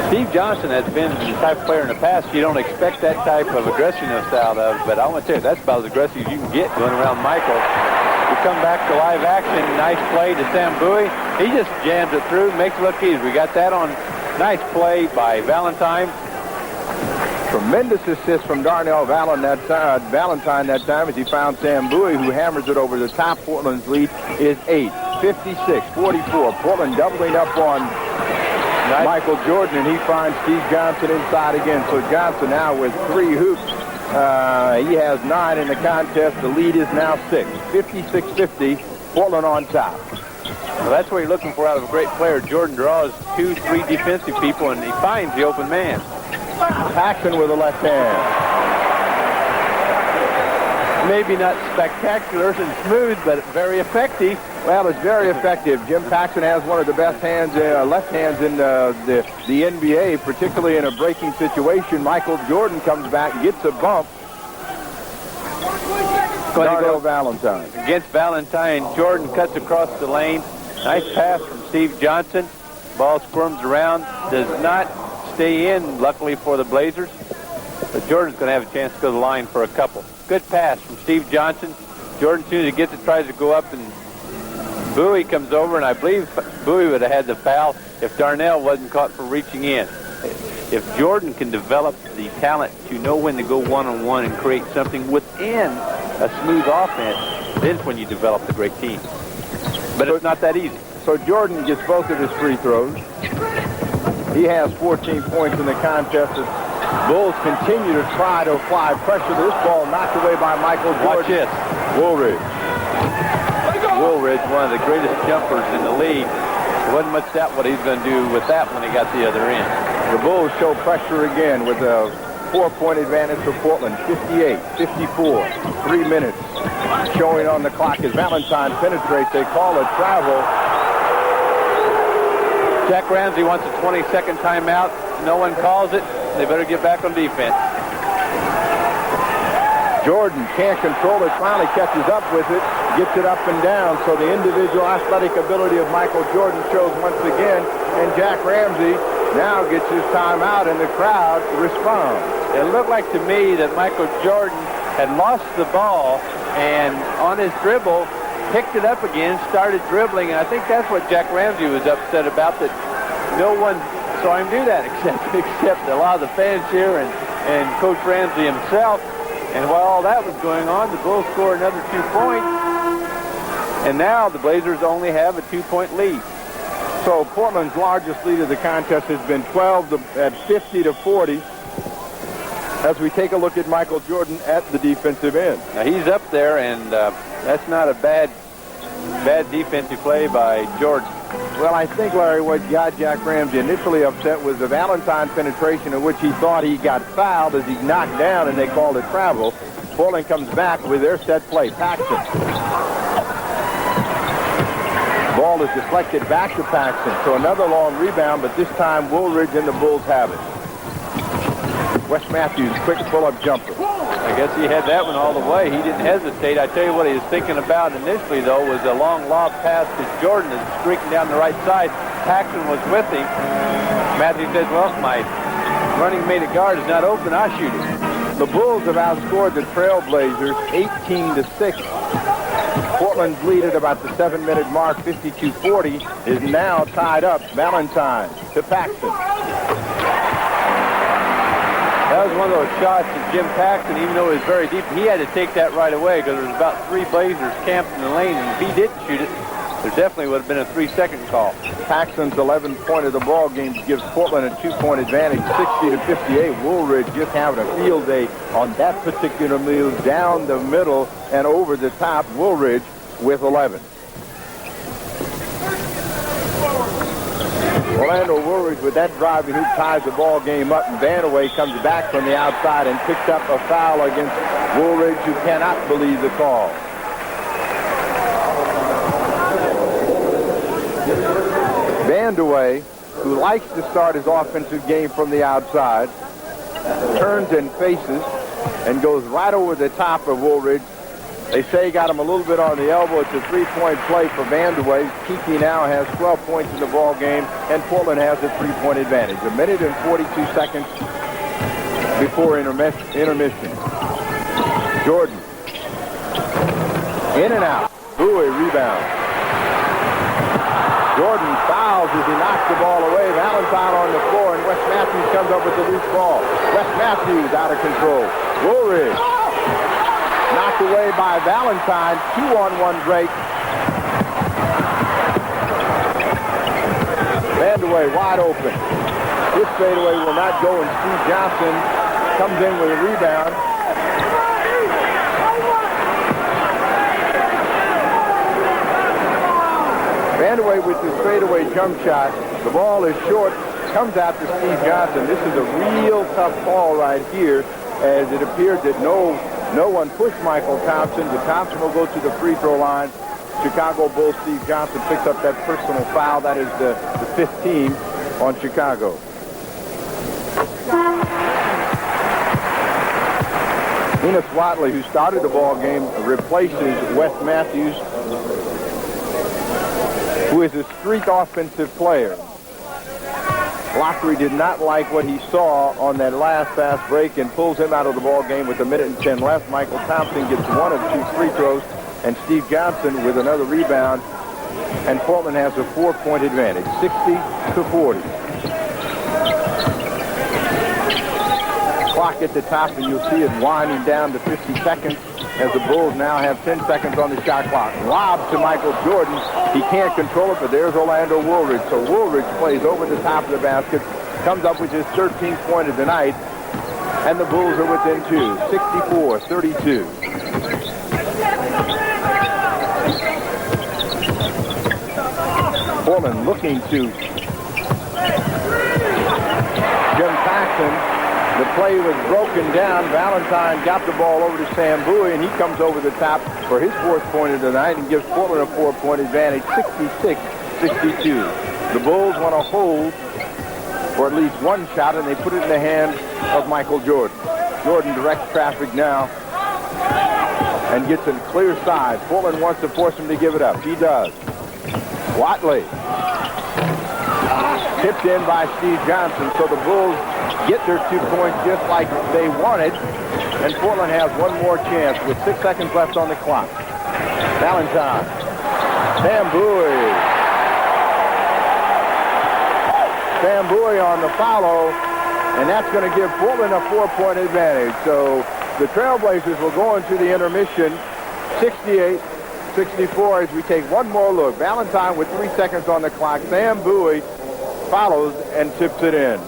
Steve Johnson has been the type of player in the past you don't expect that type of aggressiveness out of, but I want to tell you, that's about as aggressive as you can get going around Michael. We come back to live action. Nice play to Sam Bowie. He just jams it through, makes it look easy. We got that on nice play by Valentine. Tremendous assist from Darnell Valentine that time as he found Sam Bowie, who hammers it over the top. Portland's lead is 8. 56-44. Portland doubling up on Michael Jordan, and he finds Steve Johnson inside again. So Johnson now with 3 hoops. He has 9 in the contest. The lead is now 6. 56-50. Portland on top. Well, that's what you're looking for out of a great player. Jordan draws 2-3 defensive people, and he finds the open man. Paxson with a left hand. Maybe not spectacular and smooth, but very effective. Well, it's very effective. Jim Paxson has one of the best hands, left hands in the NBA, particularly in a breaking situation. Michael Jordan comes back, gets a bump. Darnell Valentine. Against Valentine, Jordan cuts across the lane. Nice pass from Steve Johnson. Ball squirms around, does not stay in, luckily for the Blazers. But Jordan's going to have a chance to go to the line for a couple. Good pass from Steve Johnson. Jordan, as soon as he gets it, tries to go up, and Bowie comes over, and I believe Bowie would have had the foul if Darnell wasn't caught for reaching in. If Jordan can develop the talent to know when to go one-on-one and create something within a smooth offense, then when you develop a great team. But it's not that easy. So Jordan gets both of his free throws. He has 14 points in the contest. The Bulls continue to try to apply pressure. This ball knocked away by Michael Jordan. Watch this. Woolridge. Woolridge, one of the greatest jumpers in the league. There wasn't much doubt what he's going to do with that when he got the other end. The Bulls show pressure again with a 4-point advantage for Portland. 58-54. 3 minutes showing on the clock as Valentine penetrates. They call it travel. Jack Ramsey wants a 20-second timeout. No one calls it. They better get back on defense. Jordan can't control it, finally catches up with it, gets it up and down. So the individual athletic ability of Michael Jordan shows once again. And Jack Ramsey now gets his timeout, and the crowd responds. It looked like to me that Michael Jordan had lost the ball, and on his dribble, picked it up again, started dribbling, and I think that's what Jack Ramsey was upset about, that no one saw him do that except a lot of the fans here and Coach Ramsey himself. And while all that was going on, the Bulls score another 2 points, and now the Blazers only have a 2-point lead. So Portland's largest lead of the contest has been 12 at 50-40. As we take a look at Michael Jordan at the defensive end. Now he's up there, and that's not a bad defensive play by Jordan. Well, I think, Larry, what got Jack Ramsey initially upset was the Valentine penetration in which he thought he got fouled as he knocked down, and they called it travel. Portland comes back with their set play. Paxson. Ball is deflected back to Paxson. So another long rebound, but this time Woolridge and the Bulls have it. Wes Matthews, quick pull-up jumper. I guess he had that one all the way. He didn't hesitate. I tell you what he was thinking about initially, though, was a long lob pass to Jordan that's streaking down the right side. Paxson was with him. Matthews says, well, my running mate at guard is not open. I'll shoot it. The Bulls have outscored the Trailblazers 18-6. Portland's lead at about the 7-minute mark, 52-40, is now tied up. Valentine to Paxson. That was one of those shots that Jim Paxson, even though it was very deep, he had to take that right away because there was about 3 Blazers camped in the lane, and if he didn't shoot it, there definitely would have been a 3-second call. Paxson's 11th point of the ball game gives Portland a 2-point advantage, 60-58. Woolridge just having a field day on that particular move, down the middle and over the top. Woolridge with 11. Orlando Woolridge with that driving hoop ties the ball game up, and Vandaway comes back from the outside and picks up a foul against Woolridge, who cannot believe the call. Vandaway, who likes to start his offensive game from the outside, turns and faces and goes right over the top of Woolridge. They say he got him a little bit on the elbow. It's a 3-point play for Vandaway. Kiki now has 12 points in the ball game, and Portland has a 3-point advantage. 1 minute and 42 seconds before intermission. Jordan. In and out. Bowie rebound. Jordan Jordan fouls as he knocks the ball away. Valentine on the floor, and Wes Matthews comes up with the loose ball. Wes Matthews out of control. Woolridge knocked away by Valentine. 2-on-1 break. Vandeweghe wide open. This fadeaway will not go, and Steve Johnson comes in with a rebound. Vandeweghe with his straightaway jump shot. The ball is short, comes out to Steve Johnson. This is a real tough call right here, as it appeared that no one pushed Michael Thompson. The Thompson will go to the free throw line. Chicago Bulls Steve Johnson picks up that personal foul. That is the 15 on Chicago. Enos Watley, who started the ball game, replaces Wes Matthews, who is a streak offensive player. Lockery did not like what he saw on that last fast break and pulls him out of the ball game with 1:10 left. Michael Thompson gets one of 2 free throws, and Steve Johnson with another rebound, and Portland has a 4-point advantage, 60-40. Clock at the top, and you'll see it winding down to 50 seconds as the Bulls now have 10 seconds on the shot clock. Lob to Michael Jordan. He can't control it, but there's Orlando Woolridge. So Woolridge plays over the top of the basket, comes up with his 13th point of the night, and the Bulls are within 2, 64-32. Portland looking to Jim Paxson. The play was broken down. Valentine got the ball over to Sam Bowie, and he comes over the top for his 4th point of the night and gives Portland a 4-point advantage, 66-62. The Bulls want to hold for at least one shot, and they put it in the hands of Michael Jordan. Jordan directs traffic now and gets a clear side. Portland wants to force him to give it up. He does. Watley. Tipped in by Steve Johnson, so the Bulls get their 2 points just like they wanted, and Portland has one more chance with 6 seconds left on the clock. Valentine. Sam Bowie. Sam Bowie on the follow, and that's going to give Portland a 4-point advantage. So the Trailblazers will go into the intermission 68-64 as we take one more look. Valentine with 3 seconds on the clock. Sam Bowie follows and tips it in.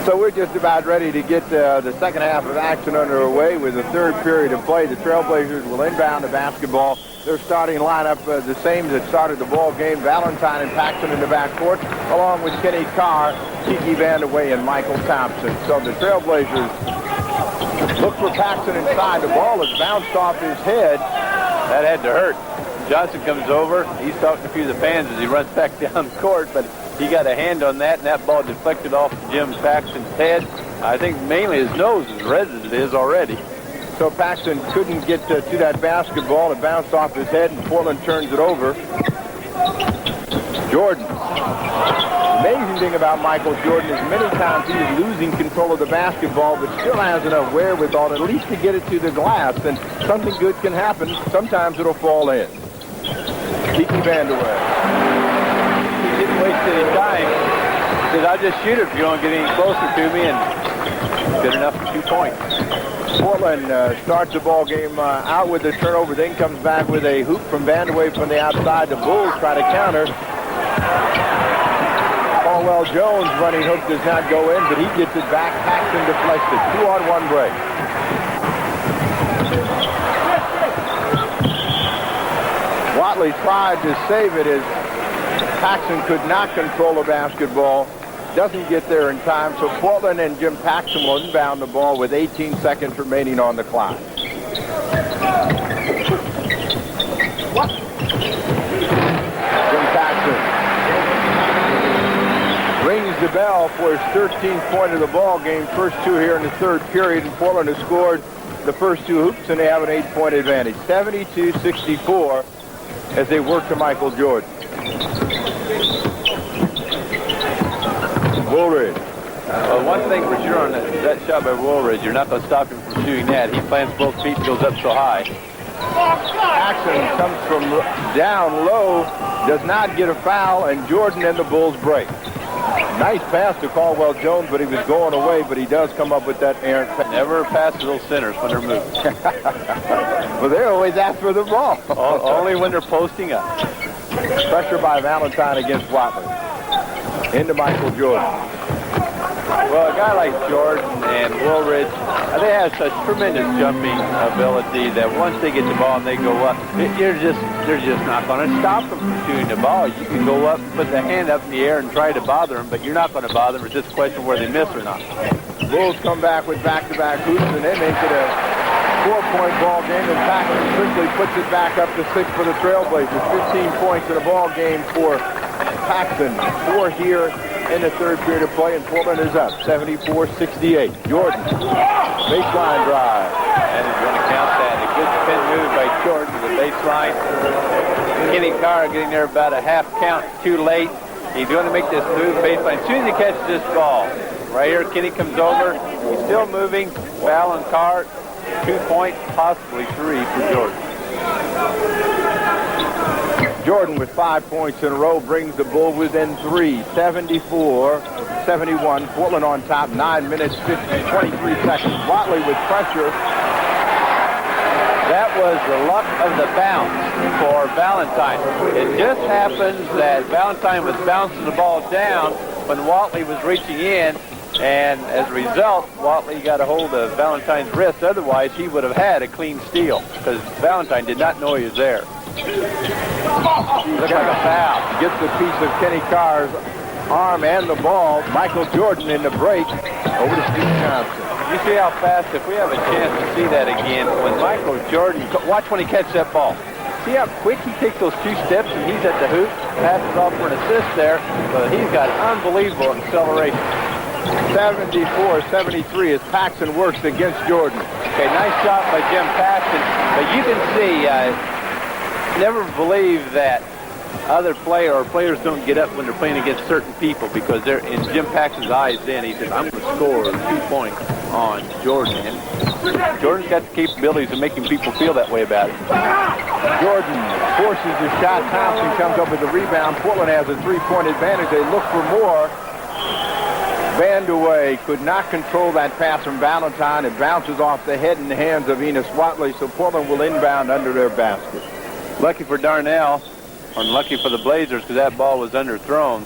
So we're just about ready to get the second half of action underway with the 3rd period of play. The Trailblazers will inbound the basketball. Their starting lineup the same that started the ball game. Valentine and Paxson in the backcourt, along with Kenny Carr, Kiki Vandeweghe, and Michael Thompson. So the Trailblazers look for Paxson inside. The ball is bounced off his head. That had to hurt. Johnson comes over. He's talking to a few of the fans as he runs back down the court, but he got a hand on that, and that ball deflected off Jim Paxson's head. I think mainly his nose, as red as it is already. So Paxson couldn't get to that basketball. It bounced off his head, and Portland turns it over. Jordan. Amazing thing about Michael Jordan is many times he is losing control of the basketball, but still has enough wherewithal at least to get it to the glass, and something good can happen. Sometimes it'll fall in. Kiki Vandeweghe. He didn't waste any time. He said, I'll just shoot it if you don't get any closer to me, and good enough for 2 points. Portland starts the ball game out with a turnover, then comes back with a hoop from Vandeweghe from the outside. The Bulls try to counter. Caldwell Jones running hook does not go in, but he gets it back. Paxson deflects it. 2-on-1 break. Watley tried to save it as Paxson could not control the basketball. Doesn't get there in time, so Portland and Jim Paxson will inbound the ball with 18 seconds remaining on the clock. Jim Paxson rings the bell for his 13th point of the ball game. First 2 here in the 3rd period, and Portland has scored the first 2 hoops, and they have an 8-point advantage. 72-64 as they work to Michael Jordan. Woolridge. Well, one thing for sure on that shot by Woolridge, you're not going to stop him from shooting that. He plants both feet and goes up so high. Paxson comes from down low, does not get a foul, and Jordan and the Bulls break. Nice pass to Caldwell Jones, but he was going away, but he does come up with that errant pass. Never pass to those centers when they're moving. Well, they always ask for the ball. Only when they're posting up. Pressure by Valentine against Watley. Into Michael Jordan. Well, a guy like Jordan and Woolridge, they have such tremendous jumping ability that once they get the ball and they go up, they're just not going to stop them from shooting the ball. You can go up, put the hand up in the air and try to bother them, but you're not going to bother them. It's just a question where they miss or not. Bulls come back with back-to-back hoops, and they make it a 4-point ball game, and Paxson quickly puts it back up to 6 for the Trailblazers. 15 points in a ball game for Paxson. 4 here in the third period of play, and Portland is up 74-68. Jordan, baseline drive. And he's going to count that. A good spin move by Jordan to the baseline. Kenny Carr getting there about a half count too late. He's going to make this move baseline. As soon as he catches this ball, right here, Kenny comes over. He's still moving. Foul on Carr. 2 points, possibly 3 for Jordan. Jordan with 5 points in a row brings the Bulls within 3, 74-71. Portland on top, 9 minutes, 23 seconds. Watley with pressure. That was the luck of the bounce for Valentine. It just happens that Valentine was bouncing the ball down when Watley was reaching in, and as a result, Watley got a hold of Valentine's wrist. Otherwise, he would have had a clean steal because Valentine did not know he was there. Looks like a foul. Gets a piece of Kenny Carr's arm and the ball. Michael Jordan in the break over to Steve Johnson. You see how fast, if we have a chance to see that again, when Michael Jordan, watch when he catches that ball. See how quick he takes those 2 steps and he's at the hoop, passes off for an assist there, but he's got unbelievable acceleration. 74-73 as Paxson works against Jordan. Okay, nice shot by Jim Paxson, but you can see, never believe that other players don't get up when they're playing against certain people because they're in Jim Paxson's eyes. Then he says, I'm going to score 2 points on Jordan. And Jordan's got the capabilities of making people feel that way about it. Jordan forces the shot. Thompson comes up with the rebound. Portland has a 3-point advantage. They look for more. Vandeweghe could not control that pass from Valentine. It bounces off the head and hands of Enos Watley, so Portland will inbound under their basket. Lucky for Darnell, or lucky for the Blazers, because that ball was underthrown.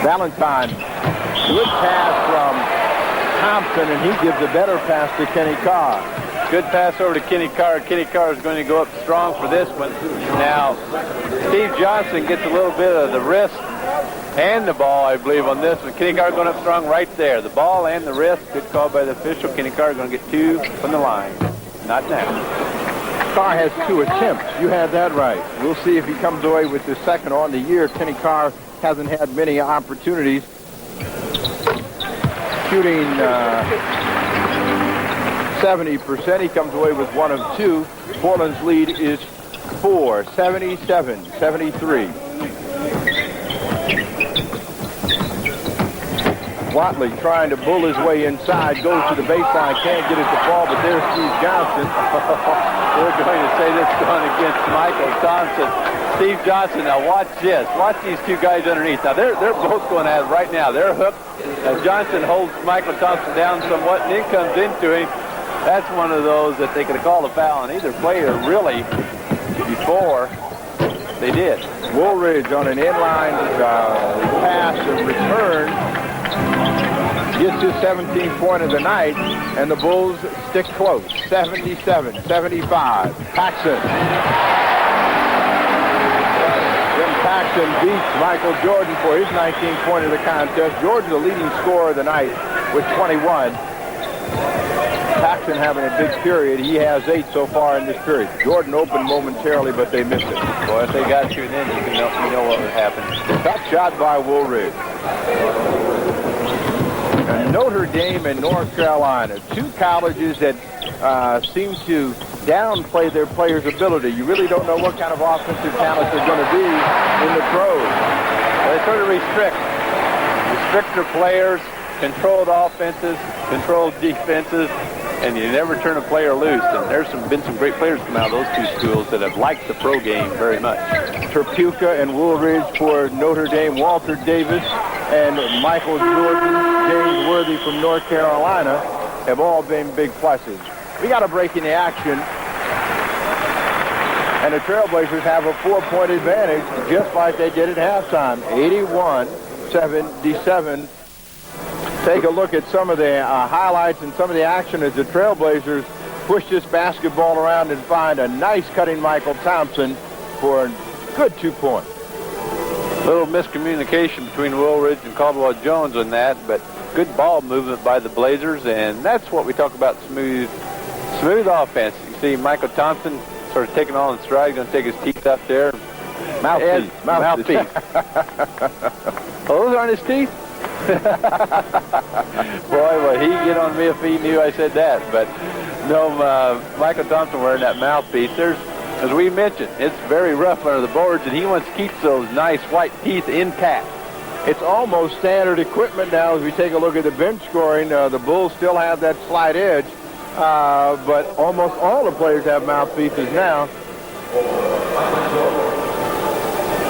Valentine, good pass from Thompson, and he gives a better pass to Kenny Carr. Good pass over to Kenny Carr. Kenny Carr is going to go up strong for this one. Now, Steve Johnson gets a little bit of the wrist and the ball, I believe, on this one. Kenny Carr going up strong right there. The ball and the wrist. Good call by the official. Kenny Carr going to get 2 from the line. Not now. Carr has 2 attempts. You had that right. We'll see if he comes away with the second on the year. Kenny Carr hasn't had many opportunities. Shooting 70%. He comes away with 1 of 2. Portland's lead is 4, 77-73. Watley trying to bull his way inside, goes to the baseline, can't get it to fall, but there's Steve Johnson. We're going to say this going against Michael Thompson. Steve Johnson, now watch this. Watch these 2 guys underneath. Now, they're both going at it right now. They're hooked. Johnson holds Michael Thompson down somewhat and then comes into him. That's one of those that they could have called a foul on either player, really, before they did. Woolridge on an inline pass and return. Gets his 17th point of the night, and the Bulls stick close. 77-75. Paxson. Jim Paxson beats Michael Jordan for his 19th point of the contest. Jordan, the leading scorer of the night, with 21. Paxson having a big period. He has 8 so far in this period. Jordan opened momentarily, but they missed it. Well, if they got you, then you know what would happen. Tough shot by Woolridge. And Notre Dame and North Carolina, 2 colleges that seem to downplay their players' ability. You really don't know what kind of offensive talent they're going to be in the pros. They sort of restrict their players, controlled offenses, controlled defenses, and you never turn a player loose. And there's been some great players come out of those two schools that have liked the pro game very much. Terpuka and Woolridge for Notre Dame, Walter Davis and Michael Jordan, James Worthy from North Carolina have all been big pluses. We got a break in the action, and the Trailblazers have a 4-point advantage, just like they did at halftime, 81-77. Take a look at some of the highlights and some of the action as the Trailblazers push this basketball around and find a nice cutting Michael Thompson for a good 2 points. Little miscommunication between Woolridge and Caldwell Jones on that, but good ball movement by the Blazers, and that's what we talk about, smooth offense. You see Michael Thompson sort of taking all in stride, going to take his teeth up there. Mouthpiece. Oh, those aren't his teeth? Boy, would he get on me if he knew I said that. But no, Michael Thompson wearing that mouthpiece. As we mentioned, it's very rough under the boards, and he wants to keep those nice white teeth intact. It's almost standard equipment now as we take a look at the bench scoring. The Bulls still have that slight edge, but almost all the players have mouthpieces now.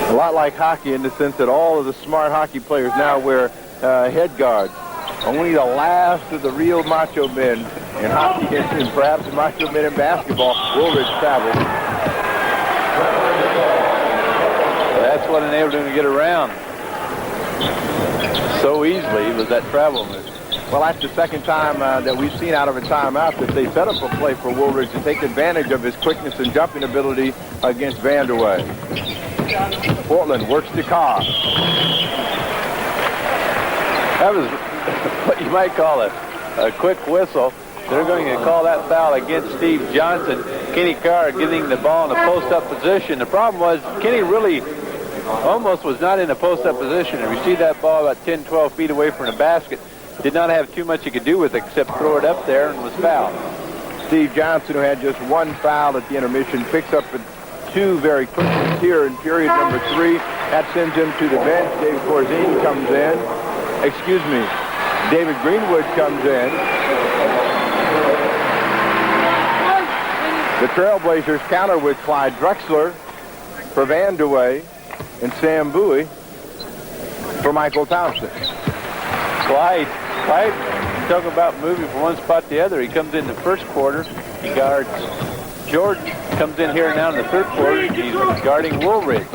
A lot like hockey in the sense that all of the smart hockey players now wear head guards. Only the last of the real macho men in hockey and perhaps the macho men in basketball will travel. That's what enabled him to get around so easily, was that travel move. Well, that's the second time that we've seen out of a timeout that they set up a play for Woolridge to take advantage of his quickness and jumping ability against Vanderway. Portland works the car. That was what you might call a quick whistle. They're going to call that foul against Steve Johnson. Kenny Carr getting the ball in a post-up position. The problem was Kenny really almost was not in a post-up position. If you see that ball about 10, 12 feet away from the basket, did not have too much he could do with it except throw it up there and was fouled. Steve Johnson, who had just one foul at the intermission, picks up 2 very quickly here in period number 3. That sends him to the bench. David Corzine comes in. Excuse me, David Greenwood comes in. The Trailblazers counter with Clyde Drexler for Vanderway and Sam Bowie for Michael Thompson. Clyde, talk about moving from one spot to the other. He comes in the first quarter. He guards Jordan. Comes in here now in the third quarter. He's guarding Woolridge.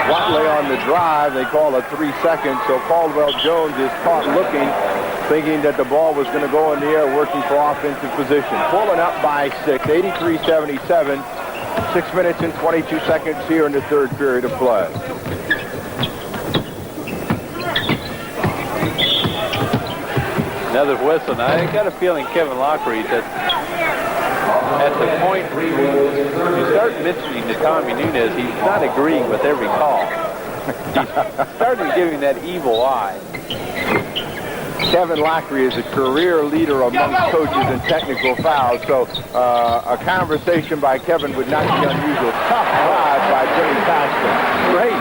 Watley on the drive. They call a 3 seconds. So Caldwell Jones is caught looking, thinking that the ball was going to go in the air, working for offensive position. Pulling up by 6, 83-77. 6 minutes and 22 seconds here in the third period of play. Another whistle. Now, I got a feeling Kevin Lockery that at the point you start mentioning to Tommy Nunez, he's not agreeing with every call. He's starting giving that evil eye. Kevin Lockery is a career leader amongst coaches in technical fouls, so a conversation by Kevin would not be unusual. Tough drive by Jimmy Paxton. Great.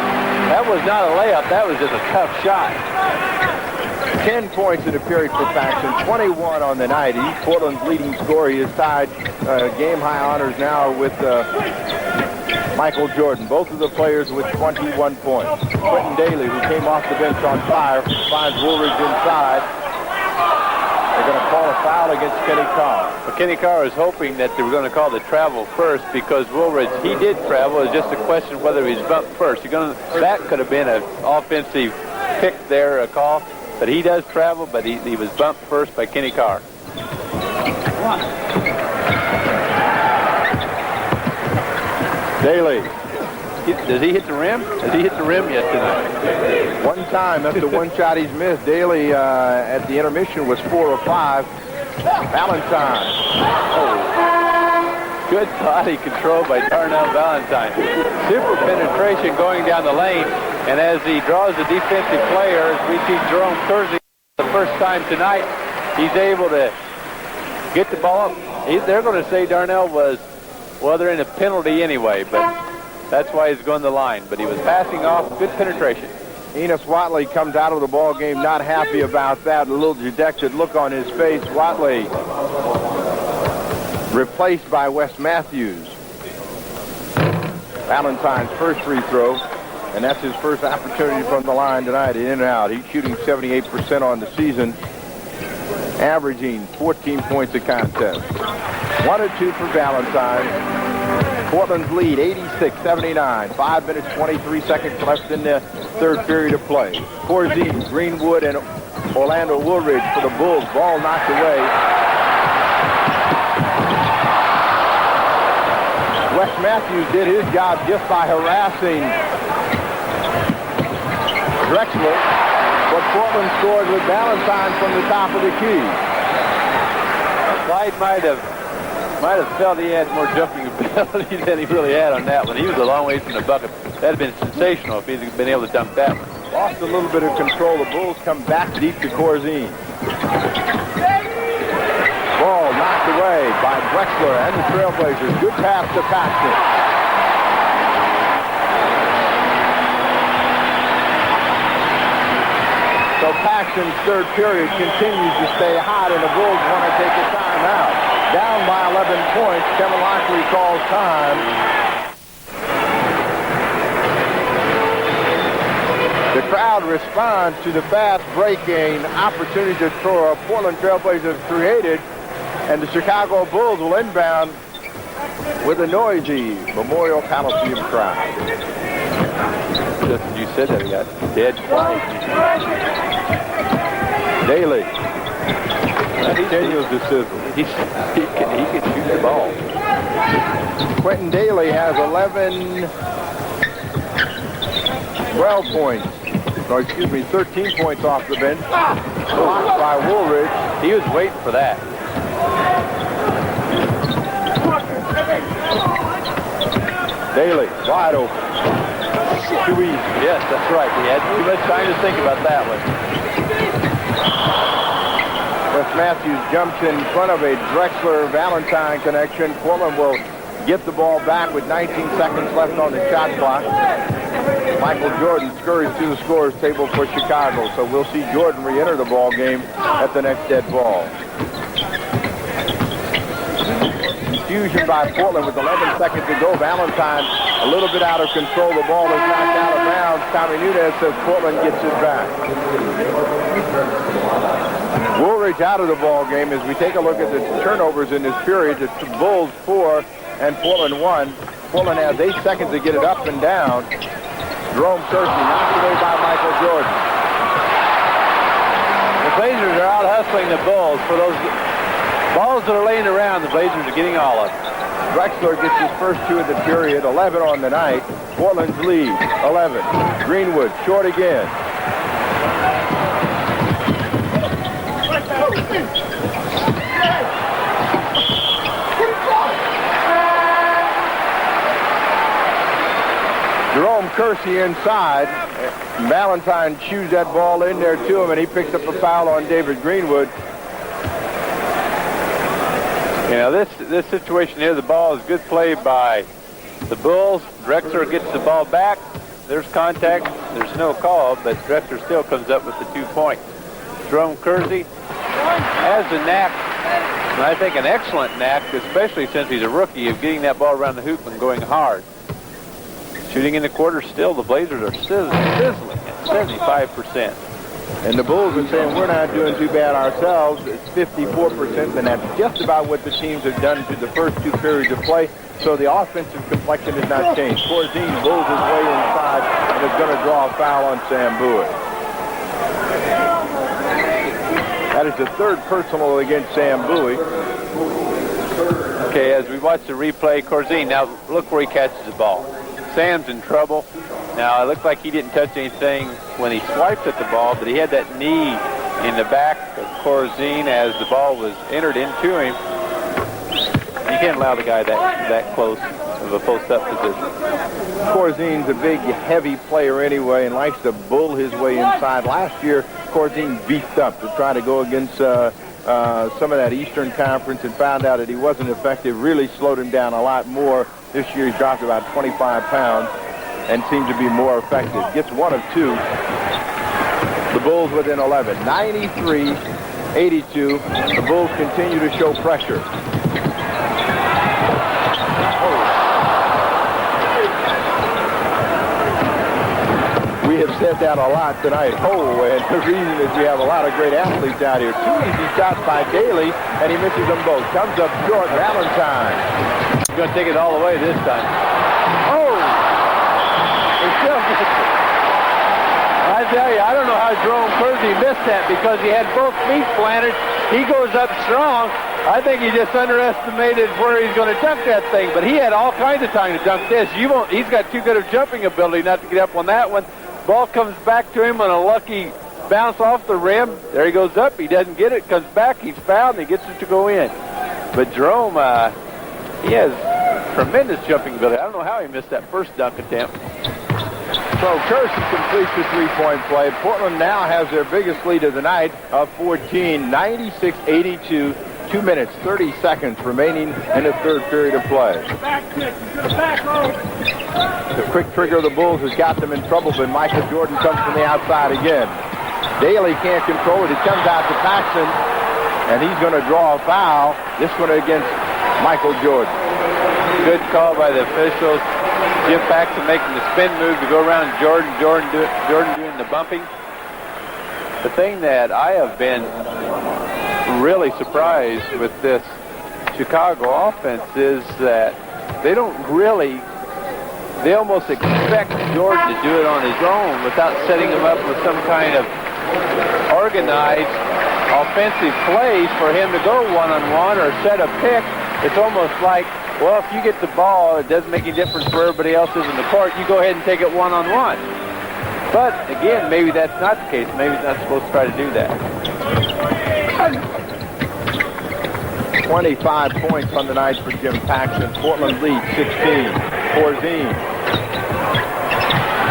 That was not a layup. That was just a tough shot. 10 points in the period for Paxton, 21 on the night. He's Portland's leading scorer. He is tied game-high honors now with Michael Jordan. Both of the players with 21 points. Quentin Daly, who came off the bench on fire, finds Woolridge inside. They're going to call a foul against Kenny Carr. Well, Kenny Carr is hoping that they were going to call the travel first because Woolridge, he did travel. It's just a question of whether he's bumped first. That could have been an offensive pick there, a call. But he does travel, but he was bumped first by Kenny Carr. Daly. Does he hit the rim? Has he hit the rim yet tonight? One time. That's the one shot he's missed. Daly at the intermission was 4 of 5. Valentine. Oh. Good body control by Darnell Valentine. Super penetration going down the lane. And as he draws the defensive player, as we see Jerome Kersey the first time tonight, he's able to get the ball up. They're going to say Darnell was, well, they're in a penalty anyway, but that's why he's going to the line. But he was passing off, good penetration. Enos Watley comes out of the ball game not happy about that. A little dejected look on his face. Watley replaced by Wes Matthews. Valentine's first free throw, and that's his first opportunity from the line tonight, in and out. He's shooting 78% on the season, averaging 14 points a contest. 1 or 2 for Valentine. Portland's lead, 86-79. 5 minutes, 23 seconds left in the third period of play. Corzine, Greenwood, and Orlando Woolridge for the Bulls. Ball knocked away. Wes Matthews did his job just by harassing Drexler, but Portland scored with Valentine from the top of the key. Clyde might have felt he had more jumping ability than he really had on that one. He was a long ways from the bucket. That had been sensational if he'd been able to dunk that one. Lost a little bit of control. The Bulls come back deep to Corzine. Ball knocked away by Drexler and the Trailblazers. Good pass to Paxton. So Paxton's third period continues to stay hot, and the Bulls want to take a timeout. Down by 11 points, Kevin Lockley calls time. The crowd responds to the fast-breaking opportunity to throw a Portland Trailblazers created, and the Chicago Bulls will inbound with a noisy Memorial Coliseum crowd. Just as you said that, he got dead quiet. Daly. He continues to sizzle. He can shoot the ball. Quentin Daly has 12 points. No, excuse me, 13 points off the bench. Blocked by Woolridge. He was waiting for that. Daly, wide open. Too easy. Yes, that's right. He had too much time to think about that one. Wes Matthews jumps in front of a Drexler-Valentine connection. Portland will get the ball back with 19 seconds left on the shot clock. Michael Jordan scurries to the scorer's table for Chicago, so we'll see Jordan re-enter the ball game at the next dead ball. Confusion by Portland with 11 seconds to go. Valentine a little bit out of control. The ball is knocked out of bounds. Tommy Nunez says Portland gets it back. Woolridge out of the ball game. As we take a look at the turnovers in this period, the Bulls 4 and Portland 1. Portland has 8 seconds to get it up and down. Jerome Kersey knocked away by Michael Jordan. The Blazers are out hustling the Bulls for those balls that are laying around. The Blazers are getting all of them. Drexler gets his first 2 of the period, 11 on the night. Portland's lead, 11. Greenwood short again. Jerome Kersey inside. Valentine chews that ball in there to him, and he picks up a foul on David Greenwood. You know, this situation here, the ball is good play by the Bulls. Drexler gets the ball back. There's contact. There's no call, but Drexler still comes up with the 2 points. Jerome Kersey has the knack, and I think an excellent knack, especially since he's a rookie, of getting that ball around the hoop and going hard. Shooting in the quarter still, the Blazers are sizzling at 75%. And the Bulls are saying we're not doing too bad ourselves. It's 54%, and that's just about what the teams have done through the first 2 periods of play. So the offensive complexion has not changed. Corzine bulls his way inside and is going to draw a foul on Sam Bowie. That is the 3rd personal against Sam Bowie. Okay, as we watch the replay, Corzine, now look where he catches the ball. Sam's in trouble. Now, it looked like he didn't touch anything when he swiped at the ball, but he had that knee in the back of Corzine as the ball was entered into him. You can't allow the guy that close of a post-up position. Corzine's a big, heavy player anyway and likes to bull his way inside. Last year, Corzine beefed up to try to go against some of that Eastern Conference and found out that he wasn't effective, really slowed him down a lot more. This year he's dropped about 25 pounds and seems to be more effective. Gets 1 of 2. The Bulls within 11. 93-82. The Bulls continue to show pressure. have said that a lot tonight. Oh, and the reason is we have a lot of great athletes out here. 2 easy shots by Daly, and he misses them both. Comes up short, Valentine. He's going to take it all the way this time. Oh! It's still I tell you, I don't know how Jerome Kersey missed that because he had both feet planted. He goes up strong. I think he just underestimated where he's going to dunk that thing, but he had all kinds of time to dunk this. He's got too good of jumping ability not to get up on that one. Ball comes back to him on a lucky bounce off the rim. There he goes up. He doesn't get it. Comes back. He's fouled, and he gets it to go in. But Jerome, he has tremendous jumping ability. I don't know how he missed that first dunk attempt. So Kersey completes the three-point play. Portland now has their biggest lead of the night of 14, 96-82. 2 minutes, 30 seconds remaining in the third period of play. The quick trigger of the Bulls has got them in trouble, but Michael Jordan comes from the outside again. Daly can't control it. It comes out to Paxson, and he's going to draw a foul. This one against Michael Jordan. Good call by the officials. Jim Paxson making the spin move to go around Jordan doing the bumping. The thing that I have been really surprised with this Chicago offense is that they almost expect Jordan to do it on his own without setting him up with some kind of organized offensive plays for him to go one-on-one or set a pick. It's almost like, well, if you get the ball, it doesn't make any difference for everybody else who's in the court. You go ahead and take it one-on-one. But, again, maybe that's not the case. Maybe he's not supposed to try to do that. 25 points on the night for Jim Paxson. Portland leads 16. Corzine.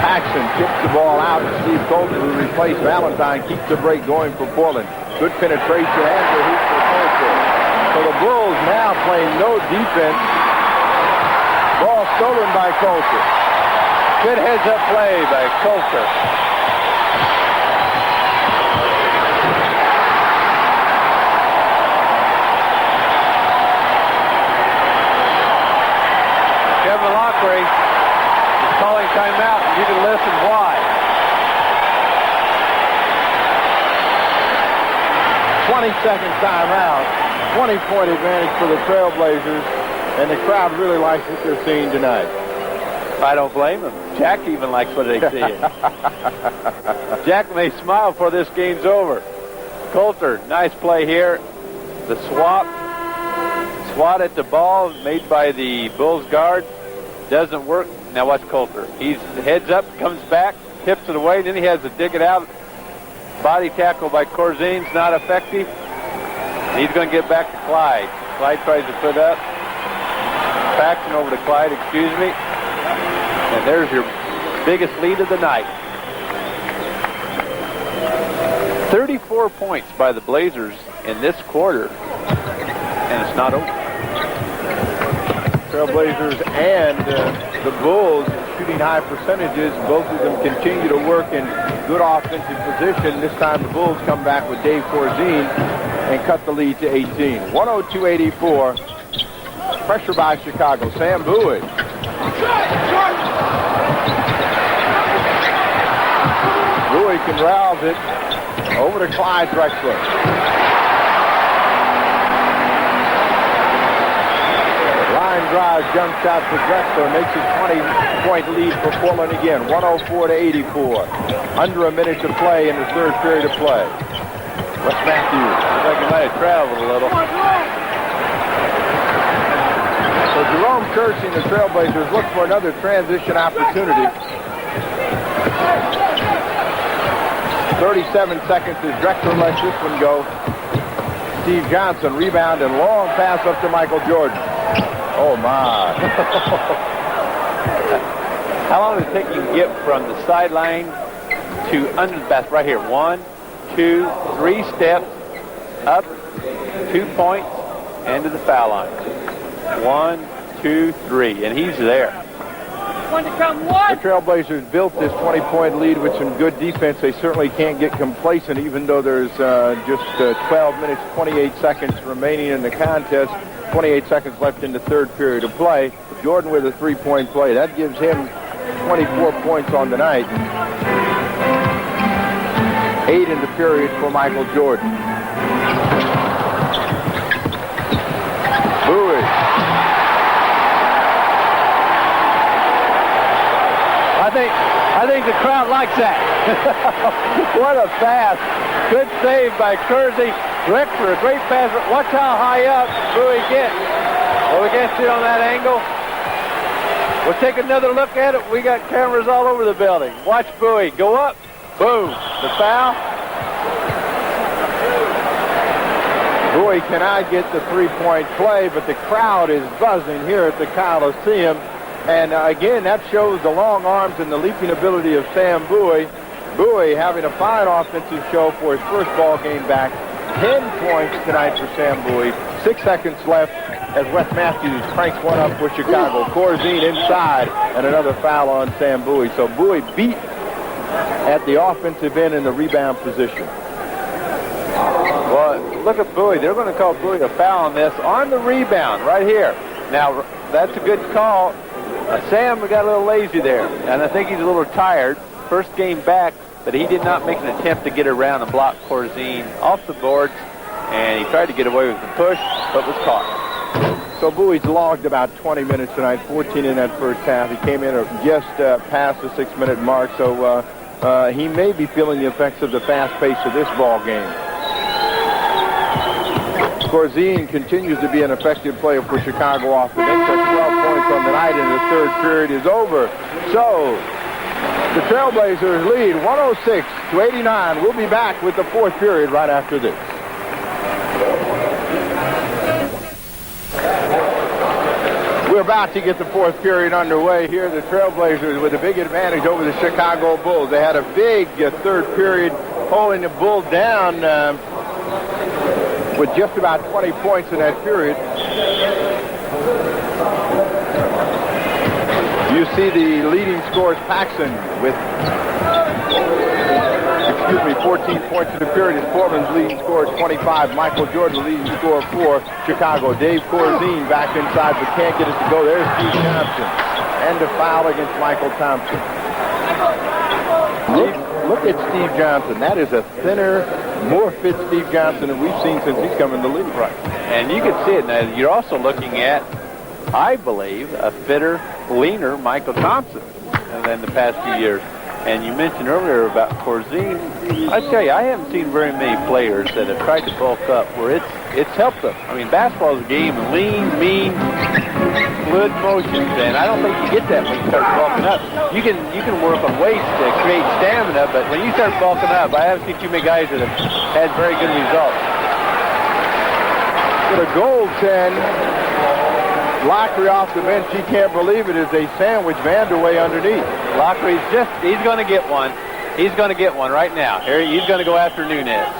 Paxson tips the ball out to Steve Colton, who replaced Valentine, keeps the break going for Portland. Good penetration and the hoop for Colton. So the Bulls now playing no defense. Ball stolen by Colton. Good heads-up play by Colton. Kevin Lockery is calling timeout, and you can listen why. 20-second timeout. 20-point advantage for the Trailblazers, and the crowd really likes what they're seeing tonight. I don't blame him. Jack even likes what they see. Jack may smile before this game's over. Coulter, nice play here. The swat at the ball made by the Bulls guard doesn't work. Now watch Coulter. He's heads up, comes back, tips it away, then he has to dig it out. Body tackle by Corzine's not effective. He's going to get back to Clyde. Clyde tries to put up. Paxson over to Clyde, excuse me. And there's your biggest lead of the night. 34 points by the Blazers in this quarter, and it's not over. Trailblazers and the Bulls shooting high percentages. Both of them continue to work in good offensive position. This time the Bulls come back with Dave Corzine and cut the lead to 18. 102-84. Pressure by Chicago. Sam Bowie. Bowie can rouse it over to Clyde Drexler. Line drive, jump shot for Drexler makes it 20-point lead for Portland again. 104-84. Under a minute to play in the third period of play. Wes Matthews. Looks like he might have traveled a little. So Jerome Kersey and the Trailblazers look for another transition opportunity. 37 seconds as Drexler lets this one go. Steve Johnson rebound and long pass up to Michael Jordan. Oh my. How long does it take you to get from the sideline to under the basket? Right here. 1, 2, 3 steps up, 2 points, and to the foul line. 1, 2, 3, and he's there. The Trailblazers built this 20-point lead with some good defense. They certainly can't get complacent, even though there's just 12 minutes, 28 seconds remaining in the contest. 28 seconds left in the third period of play. Jordan with a three-point play. That gives him 24 points on the night. 8 in the period for Michael Jordan. Bowie. I think the crowd likes that. What a pass. Good save by Kersey. Rickford, a great pass. Watch how high up Bowie gets. Well, we can't see on that angle. We'll take another look at it. We got cameras all over the building. Watch Bowie go up. Boom. The foul. Bowie cannot get the three-point play, but the crowd is buzzing here at the Coliseum. And again, that shows the long arms and the leaping ability of Sam Bowie. Bowie having a fine offensive show for his first ball game back. 10 points tonight for Sam Bowie. 6 seconds left as Wes Matthews cranks one up for Chicago. Corzine inside and another foul on Sam Bowie. So Bowie beat at the offensive end in the rebound position. Well, look at Bowie. They're going to call Bowie a foul on this on the rebound right here. Now, that's a good call. Sam got a little lazy there, and I think he's a little tired. First game back, but he did not make an attempt to get around and block Corzine off the boards, and he tried to get away with the push, but was caught. So Bowie's logged about 20 minutes tonight, 14 in that first half. He came in just past the 6-minute mark, so he may be feeling the effects of the fast pace of this ball game. Corzine continues to be an effective player for Chicago off the bench. 12 points on the night, and the third period is over. So the Trailblazers lead 106-89. We'll be back with the fourth period right after this. We're about to get the fourth period underway here. The Trailblazers with a big advantage over the Chicago Bulls. They had a big third period holding the Bulls down with just about 20 points in that period. You see the leading scorers, Paxson with 14 points in the period. Is Portland's leading scorer, 25. Michael Jordan, leading scorer for Chicago. Dave Corzine back inside, but can't get it to go. There's Steve Johnson. And a foul against Michael Thompson. Look at Steve Johnson. That is a thinner, more fit Steve Johnson than we've seen since he's come in the league. Right. And you can see it now. You're also looking at, I believe, a fitter, leaner Michael Thompson than the past few years. And you mentioned earlier about Corzine. I tell you, I haven't seen very many players that have tried to bulk up where it's helped them. I mean, basketball is a game of lean, mean, fluid motions, and I don't think you get that when you start bulking up. You can work on weights to create stamina, but when you start bulking up, I haven't seen too many guys that have had very good results. With a goal-10, Lockery off the bench, he can't believe it, as they sandwich Vanderway underneath. Lockery's he's going to get one. He's going to get one right now. Here, he's going to go after Nunez.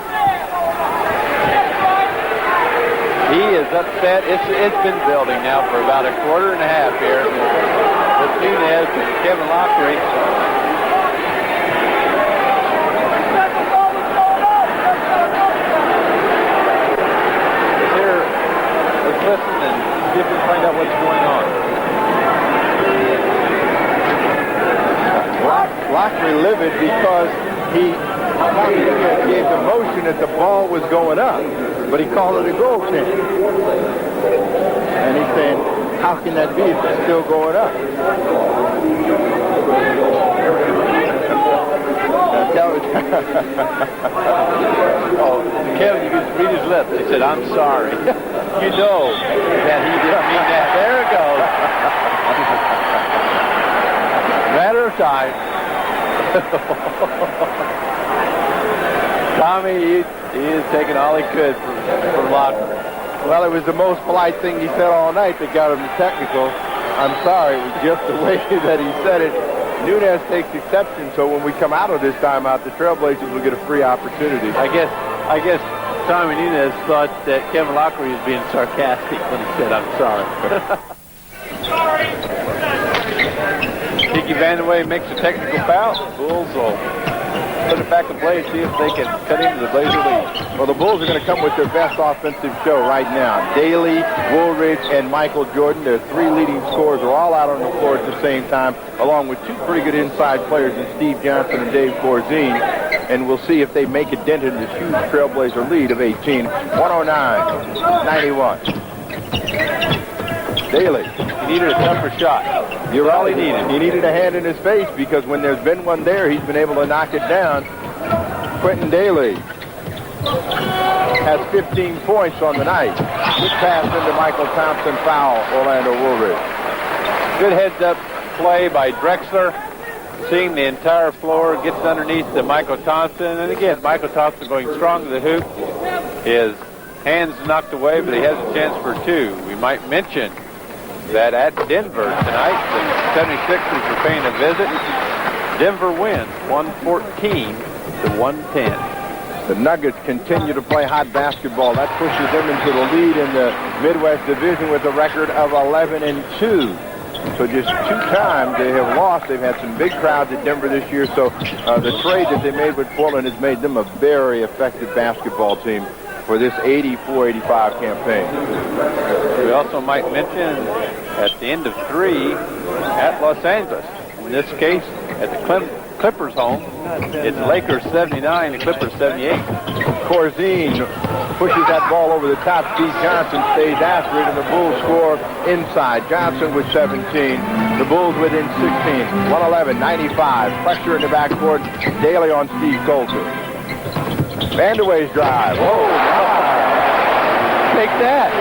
He is upset. It's been building now for about a quarter and a half here with Nunez and Kevin Lockery. Here, let's listen and see if we can find out what's going on. Lockery livid because he gave the motion that the ball was going up, but he called it a goaltend. And he's saying, how can that be if it's still going up? Oh, Kevin, you can read his lips. He said, I'm sorry. You know that he didn't mean that. There it goes. Matter of time. Tommy, he is taking all he could from Lockery. Well, it was the most polite thing he said all night that got him the technical. I'm sorry, it was just the way that he said it. Nunez takes exception, so when we come out of this timeout, the Trailblazers will get a free opportunity. I guess Tommy Nunez thought that Kevin Lockery was being sarcastic when he said, I'm sorry. Tiki Vanderway makes a technical foul. Bulls will put it back to play and see if they can cut into the Blazer lead. Well, the Bulls are going to come with their best offensive show right now. Daly, Woolridge, and Michael Jordan, their three leading scorers, are all out on the floor at the same time, along with two pretty good inside players in Steve Johnson and Dave Corzine. And we'll see if they make a dent in this huge Trailblazer lead of 18, 109-91. Daly. He needed a tougher shot. You're all he needed. He needed a hand in his face because when there's been one there, he's been able to knock it down. Quentin Daly has 15 points on the night. Good pass into Michael Thompson, foul, Orlando Woolridge. Good heads-up play by Drexler. Seeing the entire floor, gets underneath to Michael Thompson. And again, Michael Thompson going strong to the hoop. His hands knocked away, but he has a chance for two. We might mention that at Denver tonight, the 76ers are paying a visit. Denver wins 114-110. The Nuggets continue to play hot basketball. That pushes them into the lead in the Midwest Division with a record of 11-2. So just 2 times they have lost. They've had some big crowds at Denver this year. So the trade that they made with Portland has made them a very effective basketball team for this 84-85 campaign. We also might mention at the end of 3 at Los Angeles. In this case, at the Clippers home, it's Lakers 79 and Clippers 78. Corzine pushes that ball over the top. Steve Johnson stays after it, and the Bulls score inside. Johnson with 17. The Bulls within 16. 111-95. Pressure in the backcourt. Daly on Steve Coulter. Vandeweghe's drive. Oh, my. Take that.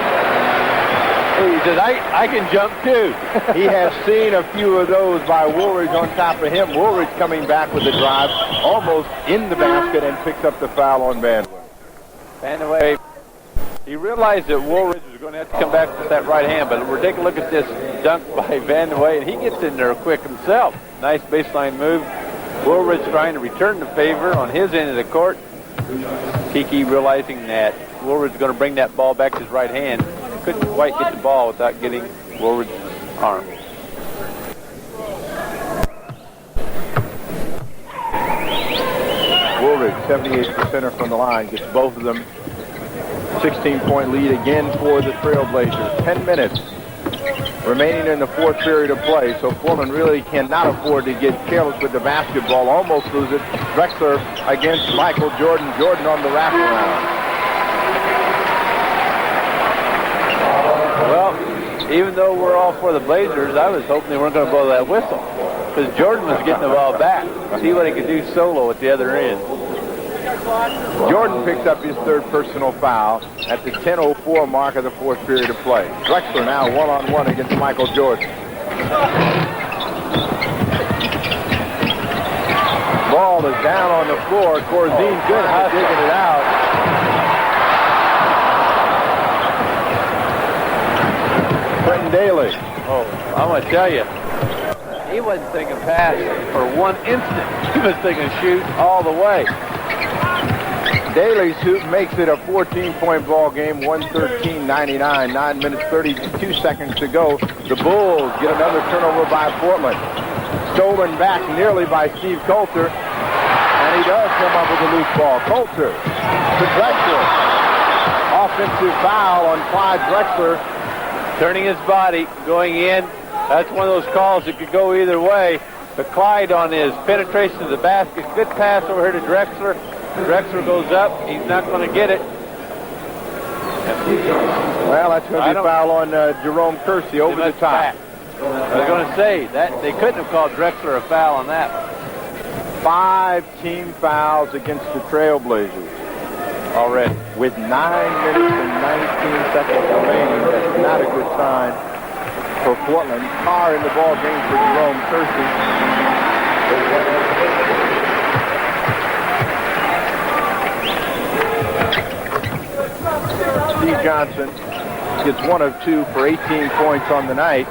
He says, I can jump too. He has seen a few of those by Woolridge on top of him. Woolridge coming back with the drive, almost in the basket, and picks up the foul on Vandeweghe. Vandeweghe, he realized that Woolridge was going to have to come back with that right hand, but we're taking a look at this dunk by Vandeweghe, and he gets in there quick himself. Nice baseline move. Woolridge trying to return the favor on his end of the court. Kiki realizing that Woolridge is going to bring that ball back to his right hand. Couldn't quite get the ball without getting Woolridge's arm. Woolridge, 78% from the line, gets both of them. 16-point lead again for the Trailblazers. 10 minutes remaining in the fourth period of play, so Portland really cannot afford to get careless with the basketball. Almost lose it. Drexler against Michael Jordan. Jordan on the wraparound. Well, even though we're all for the Blazers, I was hoping they weren't going to blow that whistle because Jordan was getting the ball back. See what he could do solo at the other end. Jordan picks up his third personal foul at the 10:04 mark of the fourth period of play. Drexler now one-on-one against Michael Jordan. Ball is down on the floor. Corzine good at digging it out. Quentin Daly. Oh, I'm going to tell you, he wasn't thinking pass for one instant. He was thinking shoot all the way. Daly's hoop makes it a 14-point ball game, 113-99, 9 minutes, 32 seconds to go. The Bulls get another turnover by Portland. Stolen back nearly by Steve Coulter, and he does come up with a loose ball. Coulter to Drexler. Offensive foul on Clyde Drexler. Turning his body, going in. That's one of those calls that could go either way. But Clyde on his penetration to the basket. Good pass over here to Drexler. Drexler goes up. He's not going to get it. Well, that's going to be a foul on Jerome Kersey over the top. I was going to say, that they couldn't have called Drexler a foul on that one. 5 team fouls against the Trailblazers already. With 9 minutes and 19 seconds remaining, that's not a good sign for Portland. Carr in the ball game for Jerome Kersey. Steve Johnson gets 1 of 2 for 18 points on the night.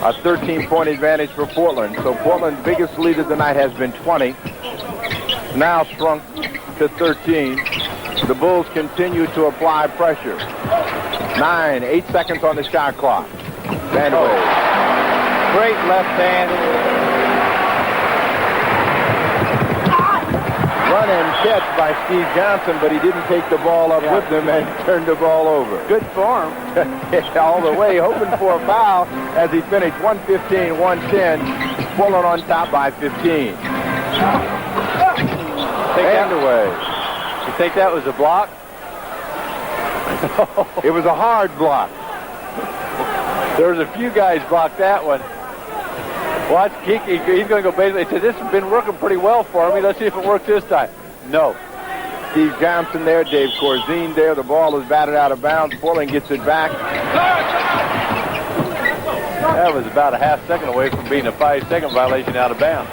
A 13-point advantage for Portland. So Portland's biggest lead of the night has been 20. Now shrunk to 13. The Bulls continue to apply pressure. 8 seconds on the shot clock. Vandeweghe. Great left hand. run and catch by Steve Johnson, but he didn't take the ball up with him and turned the ball over. Good for him. All the way, hoping for a foul as he finished 115-110, Portland on top by 15. And away. You think that was a block? It was a hard block. There was a few guys blocked that one. Watch, he's going to go basically. He said, this has been working pretty well for me. Let's see if it works this time. No. Steve Johnson there, Dave Corzine there. The ball is batted out of bounds. Portland gets it back. That was about a half second away from being a 5-second violation out of bounds.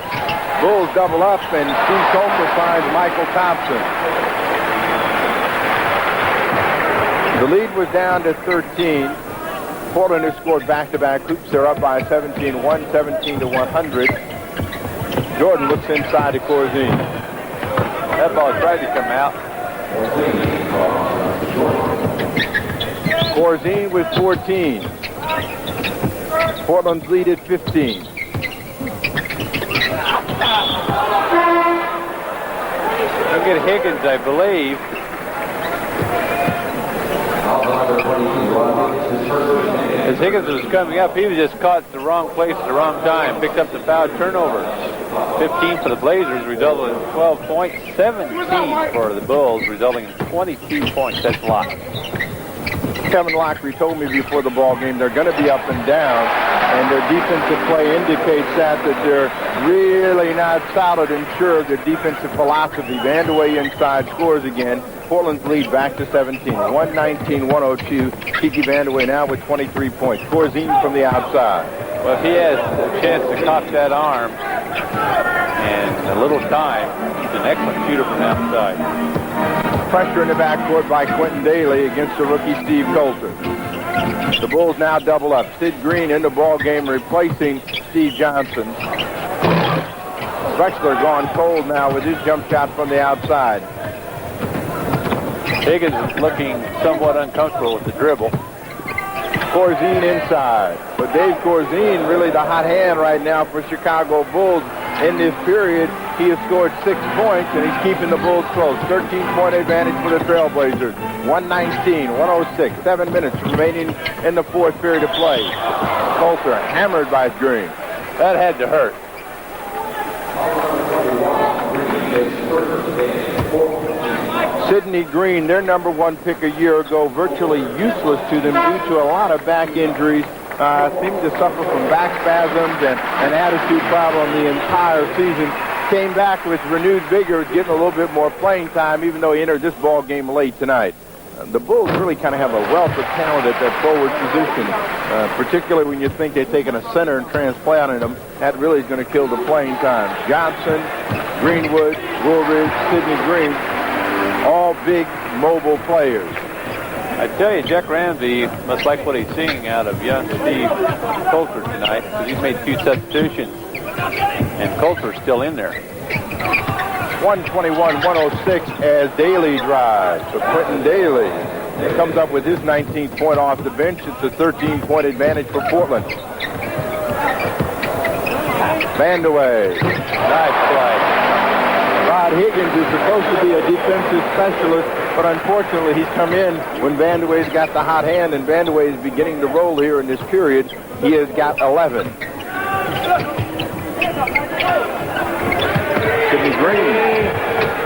Bulls double up, and Steve Coulter finds Michael Thompson. The lead was down to 13. Portland has scored back-to-back hoops. They're up by 17-1, 17-100. Jordan looks inside to Corzine. That ball tried to come out. Corzine with 14. Portland's lead at 15. Look at Higgins, I believe. As Higgins was coming up, he was just caught at the wrong place at the wrong time. Picked up the foul turnover. 15 for the Blazers, resulting in 12 points. 17 for the Bulls, resulting in 22 points. That's Locke. Kevin Lockery told me before the ball game they're going to be up and down, and their defensive play indicates that they're really not solid and sure of their defensive philosophy. Vandeweghe inside scores again. Portland's lead back to 17. 119-102. Kiki Vandeweghe now with 23 points. Corzine from the outside. Well, if he has a chance to cock that arm and a little time, he's an excellent shooter from outside. Pressure in the backcourt by Quentin Daly against the rookie Steve Coulter. The Bulls now double up. Sid Green in the ball game replacing Steve Johnson. Drexler gone cold now with his jump shot from the outside. Higgins is looking somewhat uncomfortable with the dribble. Corzine inside. But Dave Corzine, really the hot hand right now for Chicago Bulls. In this period, he has scored 6 points, and he's keeping the Bulls close. 13-point advantage for the Trailblazers. 119-106. 7 minutes remaining in the fourth period of play. Coulter hammered by Green. That had to hurt. Sidney Green, their number one pick a year ago, virtually useless to them due to a lot of back injuries. Seemed to suffer from back spasms and an attitude problem the entire season. Came back with renewed vigor, getting a little bit more playing time, even though he entered this ball game late tonight. The Bulls really kind of have a wealth of talent at that forward position, particularly when you think they've taken a center and transplanted them. That really is going to kill the playing time. Johnson, Greenwood, Woolridge, Sidney Green, all big, mobile players. I tell you, Jack Ramsey must like what he's seeing out of young Steve Coulter tonight, because he's made 2 substitutions, and Coulter's still in there. 121-106 as Daly drives. So Quentin Daly comes up with his 19th point off the bench. It's a 13-point advantage for Portland. Vandeweghe. Nice play. Rod Higgins is supposed to be a defensive specialist, but unfortunately he's come in when Vandeweghe's got the hot hand, and Vandeweghe is beginning to roll here in this period. He has got 11. Sidney Green.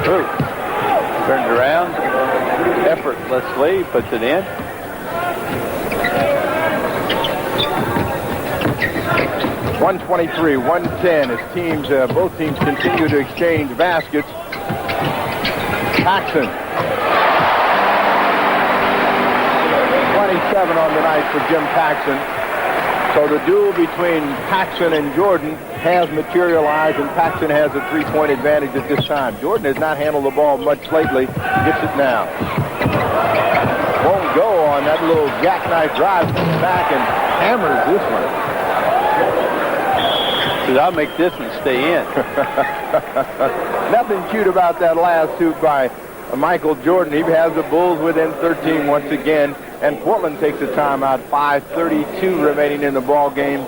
Turns around, effortlessly puts it in. (123-110) as both teams continue to exchange baskets. Paxson. 27 on the night for Jim Paxson. So the duel between Paxson and Jordan has materialized, and Paxson has a 3-point advantage at this time. Jordan has not handled the ball much lately. Gets it now. Won't go on that little jackknife drive. Comes back and hammers this one. Says, I'll make this one stay in. Nothing cute about that last hoop by Michael Jordan. He has the Bulls within 13 once again. And Portland takes a timeout. 5:32 remaining in the ball game.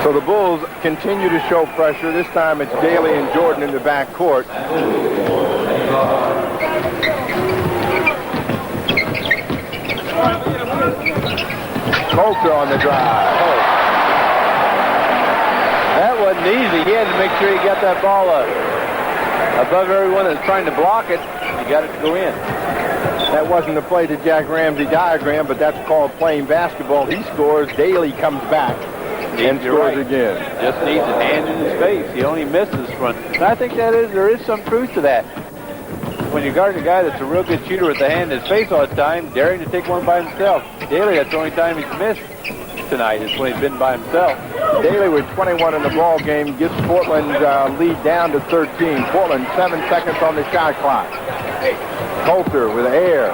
So the Bulls continue to show pressure. This time it's Daly and Jordan in the backcourt. Coulter on the drive. Oh. That wasn't easy. He had to make sure he got that ball above everyone that's trying to block it. He got it to go in. That wasn't the play to Jack Ramsey diagram, but that's called playing basketball. He scores. Daly comes back and scores again. Just needs a hand in his face. He only misses one. And I think there is some truth to that. When you guard a guy that's a real good shooter with the hand in his face all the time, daring to take one by himself. Daly, that's the only time he's missed tonight is when he's been by himself. Daly with 21 in the ball game gives Portland's lead down to 13. Portland 7 seconds on the shot clock. Coulter with air.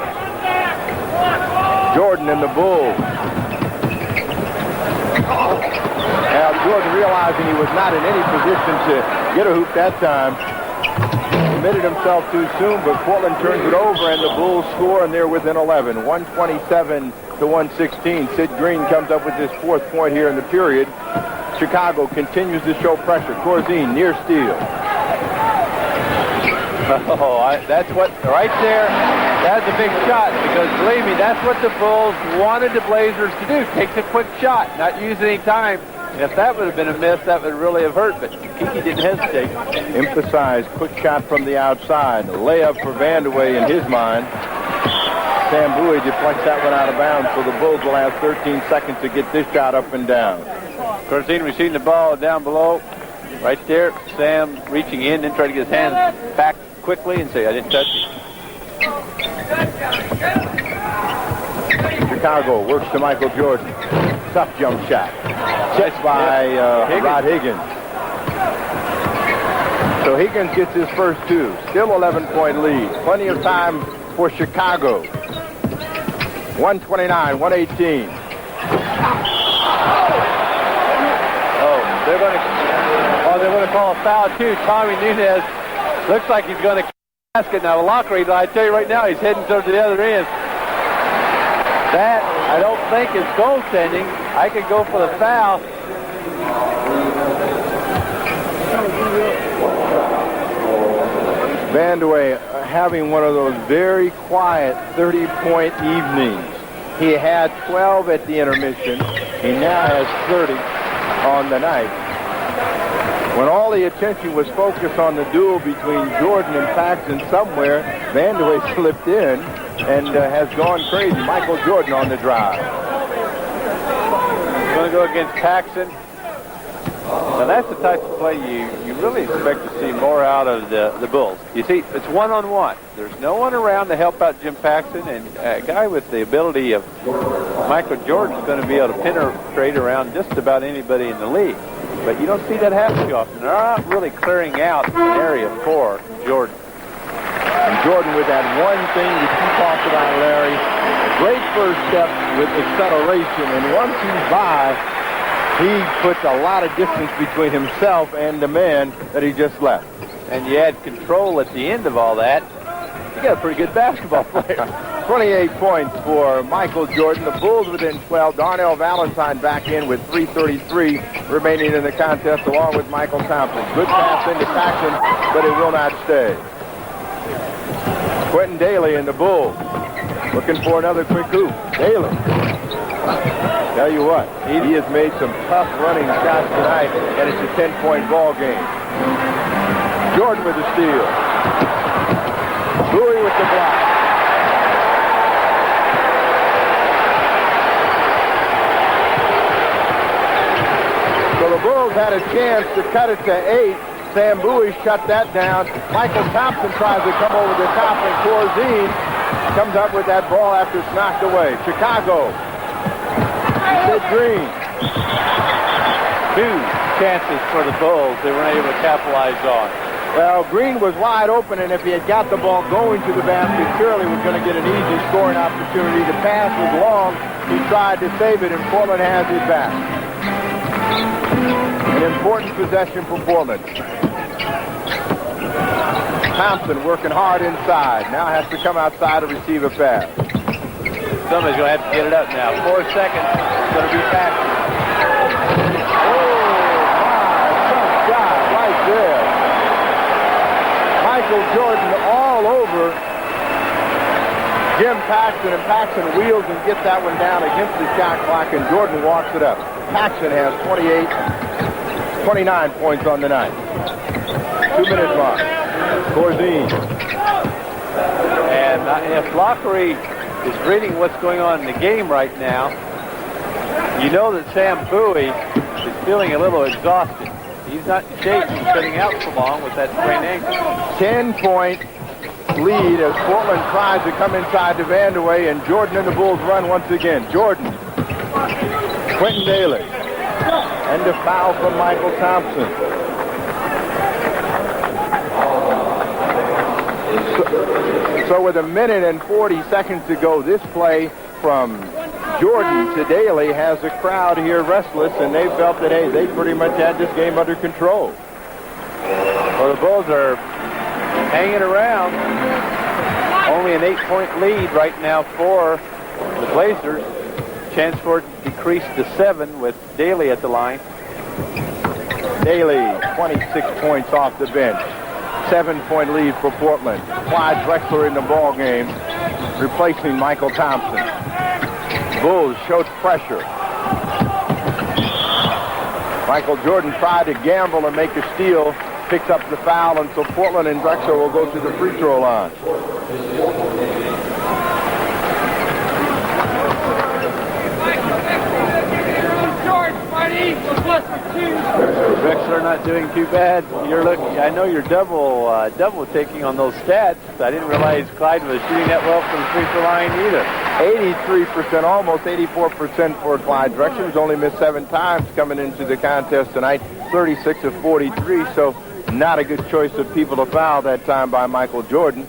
Jordan and the Bulls. Now Jordan, realizing he was not in any position to get a hoop that time, committed himself too soon, but Portland turns it over and the Bulls score, and they're within 11. 127 to 116. Sid Green comes up with his fourth point here in the period. Chicago continues to show pressure. Corzine near steal. That's what, right there, that's a big shot, because believe me, that's what the Bulls wanted the Blazers to do. Take the quick shot, not use any time. If that would have been a miss, that would really have hurt, but Kiki didn't hesitate. Emphasize quick shot from the outside. A layup for Vandeweghe in his mind. Sam Bowie deflects that one out of bounds, so the Bulls will have 13 seconds to get this shot up and down. Corzine receiving the ball down below. Right there, Sam reaching in and trying to get his hands back quickly and say, I didn't touch it. Chicago works to Michael Jordan. Tough jump shot. Checked by Rod Higgins. So Higgins gets his first two. Still 11-point lead. Plenty of time for Chicago. 129, 118. They're going to call a foul too. Tommy Nunez looks like he's going to basket. Now the locker, I tell you right now, he's heading towards the other end. That, I don't think is goaltending. I could go for the foul. Vandeweghe having one of those very quiet 30-point evenings. He had 12 at the intermission. He now has 30 on the night. When all the attention was focused on the duel between Jordan and Paxson, somewhere Vandeweghe slipped in and has gone crazy. Michael Jordan on the drive. Going to go against Paxson. Now that's the type of play you really expect to see more out of the Bulls. You see, it's one-on-one. There's no one around to help out Jim Paxson, and a guy with the ability of Michael Jordan is going to be able to penetrate around just about anybody in the league. But you don't see that happen too often. They're not really clearing out an area for Jordan. And Jordan with that one thing that you talked about, Larry, a great first step with acceleration, and once he's by, he puts a lot of distance between himself and the man that he just left. And you add control at the end of all that, you got a pretty good basketball player. 28 points for Michael Jordan. The Bulls within 12. Darnell Valentine back in with 3:33 remaining in the contest, along with Michael Thompson. Good pass into Paxson, but it will not stay. Quentin Daly and the Bulls looking for another quick hoop. Daly. Tell you what, he has made some tough running shots tonight, and it's a 10-point ball game. Jordan with the steal. Bowie with the block. So the Bulls had a chance to cut it to 8. Sam Bowie shut that down. Michael Thompson tries to come over the top, and Corzine comes up with that ball after it's knocked away. Chicago. Sid Green. Two chances for the Bulls they weren't able to capitalize on. Well, Green was wide open, and if he had got the ball going to the basket, Shirley was going to get an easy scoring opportunity. The pass was long. He tried to save it, and Portland has it back. An important possession for Portland. Thompson working hard inside. Now has to come outside to receive a pass. Somebody's going to have to get it up now. 4 seconds. It's going to be Paxson. Oh! Jim Paxson, and Paxson wheels and gets that one down against the shot clock, and Jordan walks it up. Paxson has 29 points on the night. 2-minute mark. Corzine. And if Lockery is reading what's going on in the game right now, you know that Sam Bowie is feeling a little exhausted. He's not in shape from sitting out so long with that sprained ankle. 10-point lead as Portland tries to come inside to Vandeweghe, and Jordan and the Bulls run once again. Jordan. Quentin Daly. And a foul from Michael Thompson. So with 1 minute and 40 seconds to go, this play from Jordan to Daly has the crowd here restless, and they felt that, hey, they pretty much had this game under control. Well, the Bulls are hanging around. Only an 8-point lead right now for the Blazers. Chance for it to decrease to 7 with Daly at the line. Daly, 26 points off the bench. 7-point lead for Portland. Clyde Drexler in the ball game, replacing Michael Thompson. Bulls showed pressure. Michael Jordan tried to gamble and make a steal, picks up the foul, and so Portland and Drexler will go to the free throw line. Drexler not doing too bad. You're looking. I know you're double taking on those stats. I didn't realize Clyde was shooting that well from the free throw line either. 83%, almost 84% for Clyde Drexler. He's only missed 7 times coming into the contest tonight. 36 of 43, so not a good choice of people to foul that time by Michael Jordan.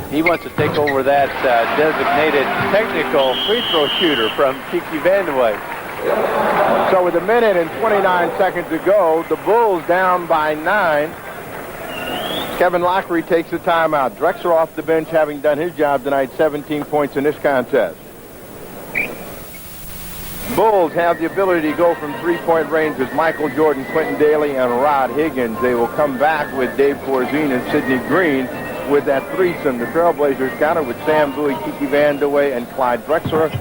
He wants to take over that designated technical free throw shooter from Kiki Vandeweghe. So with 1 minute and 29 seconds to go, the Bulls down by 9. Kevin Lockery takes a timeout. Drexler off the bench, having done his job tonight, 17 points in this contest. Bulls have the ability to go from 3-point range with Michael Jordan, Quentin Daly, and Rod Higgins. They will come back with Dave Corzine and Sidney Green with that threesome. The Trailblazers counter with Sam Bowie, Kiki Vandeweghe, and Clyde Drexler,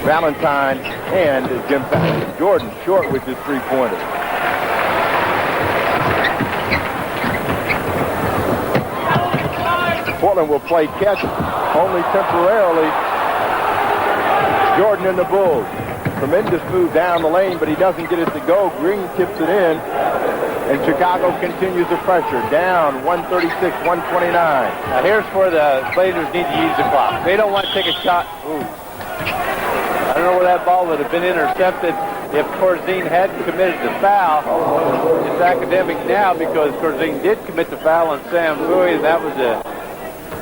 Valentine, and Jim Paxson. Jordan short with his three-pointer. Portland will play catch only temporarily. Jordan and the Bulls. Tremendous move down the lane, but he doesn't get it to go. Green tips it in, and Chicago continues the pressure. Down 136, 129. Now here's where the Blazers need to use the clock. They don't want to take a shot. Ooh. I don't know where that ball would have been intercepted if Corzine hadn't committed the foul. It's academic now because Corzine did commit the foul on Sam Bowie, and that was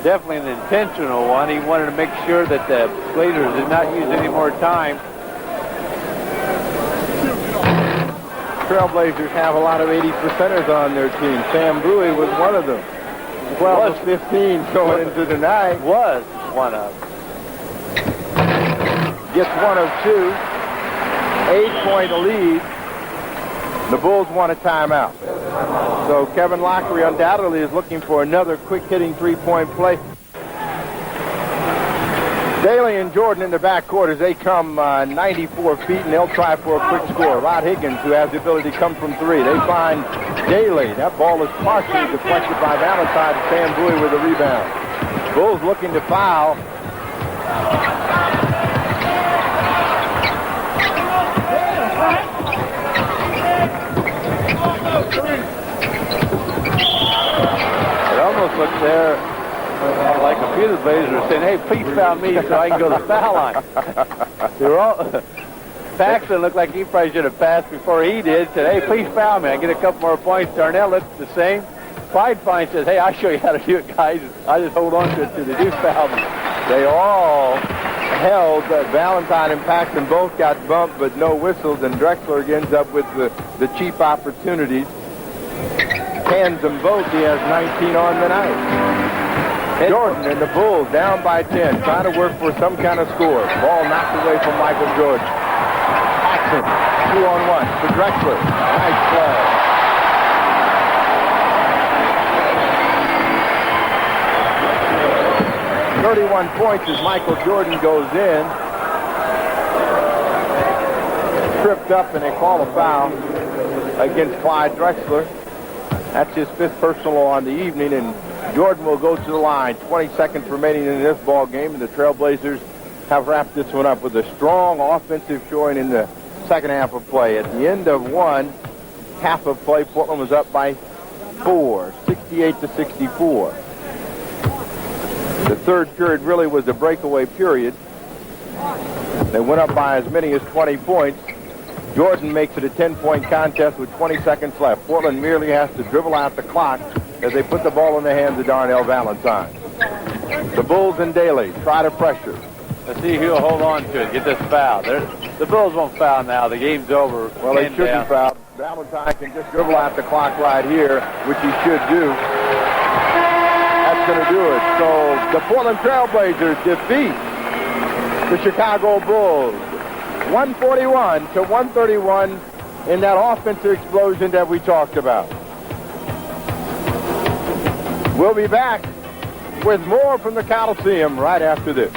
definitely an intentional one. He wanted to make sure that the Blazers did not use any more time. Trailblazers have a lot of 80%ers on their team. Sam Bowie was one of them. 12 of 15 going into the night. Was one of them. Gets 1 of 2. 8-point lead. The Bulls want a timeout. So Kevin Lockery undoubtedly is looking for another quick-hitting 3-point play. Daly and Jordan in the backcourt as they come 94 feet, and they'll try for a quick score. Rod Higgins, who has the ability to come from 3. They find Daly. That ball is partially deflected by Valentine. Sam Bowie with a rebound. Bulls looking to foul. It almost looks there like a few of the Blazers are saying, hey, please foul me so I can go to the foul line. They're all... Paxson looked like he probably should have passed before he did. Said, hey, please foul me. I get a couple more points. Darnell looks the same. Clyde Fine says, hey, I'll show you how to do it, guys. I just hold on to it till they do foul me. They all held. Valentine and Paxson both got bumped, but no whistles, and Drexler ends up with the cheap opportunities. Hands them both. He has 19 on the night. Jordan and the Bulls down by 10, trying to work for some kind of score. Ball knocked away from Michael Jordan. Paxson, 2-on-1 for Drexler. Nice play. 31 points as Michael Jordan goes in. Tripped up and they call a foul against Clyde Drexler. That's his 5th personal on the evening, and Jordan will go to the line. 20 seconds remaining in this ball game, and the Trailblazers have wrapped this one up with a strong offensive showing in the second half of play. At the end of one half of play, Portland was up by 4, 68-64. The third period really was the breakaway period. They went up by as many as 20 points. Jordan makes it a 10-point contest with 20 seconds left. Portland merely has to dribble out the clock as they put the ball in the hands of Darnell Valentine. The Bulls and Daly try to pressure. Let's see who'll hold on to it, get this foul. The Bulls won't foul now. The game's over. Well, they shouldn't foul. Valentine can just dribble out the clock right here, which he should do. That's going to do it. So the Portland Trailblazers defeat the Chicago Bulls 141-131 in that offensive explosion that we talked about. We'll be back with more from the Coliseum right after this.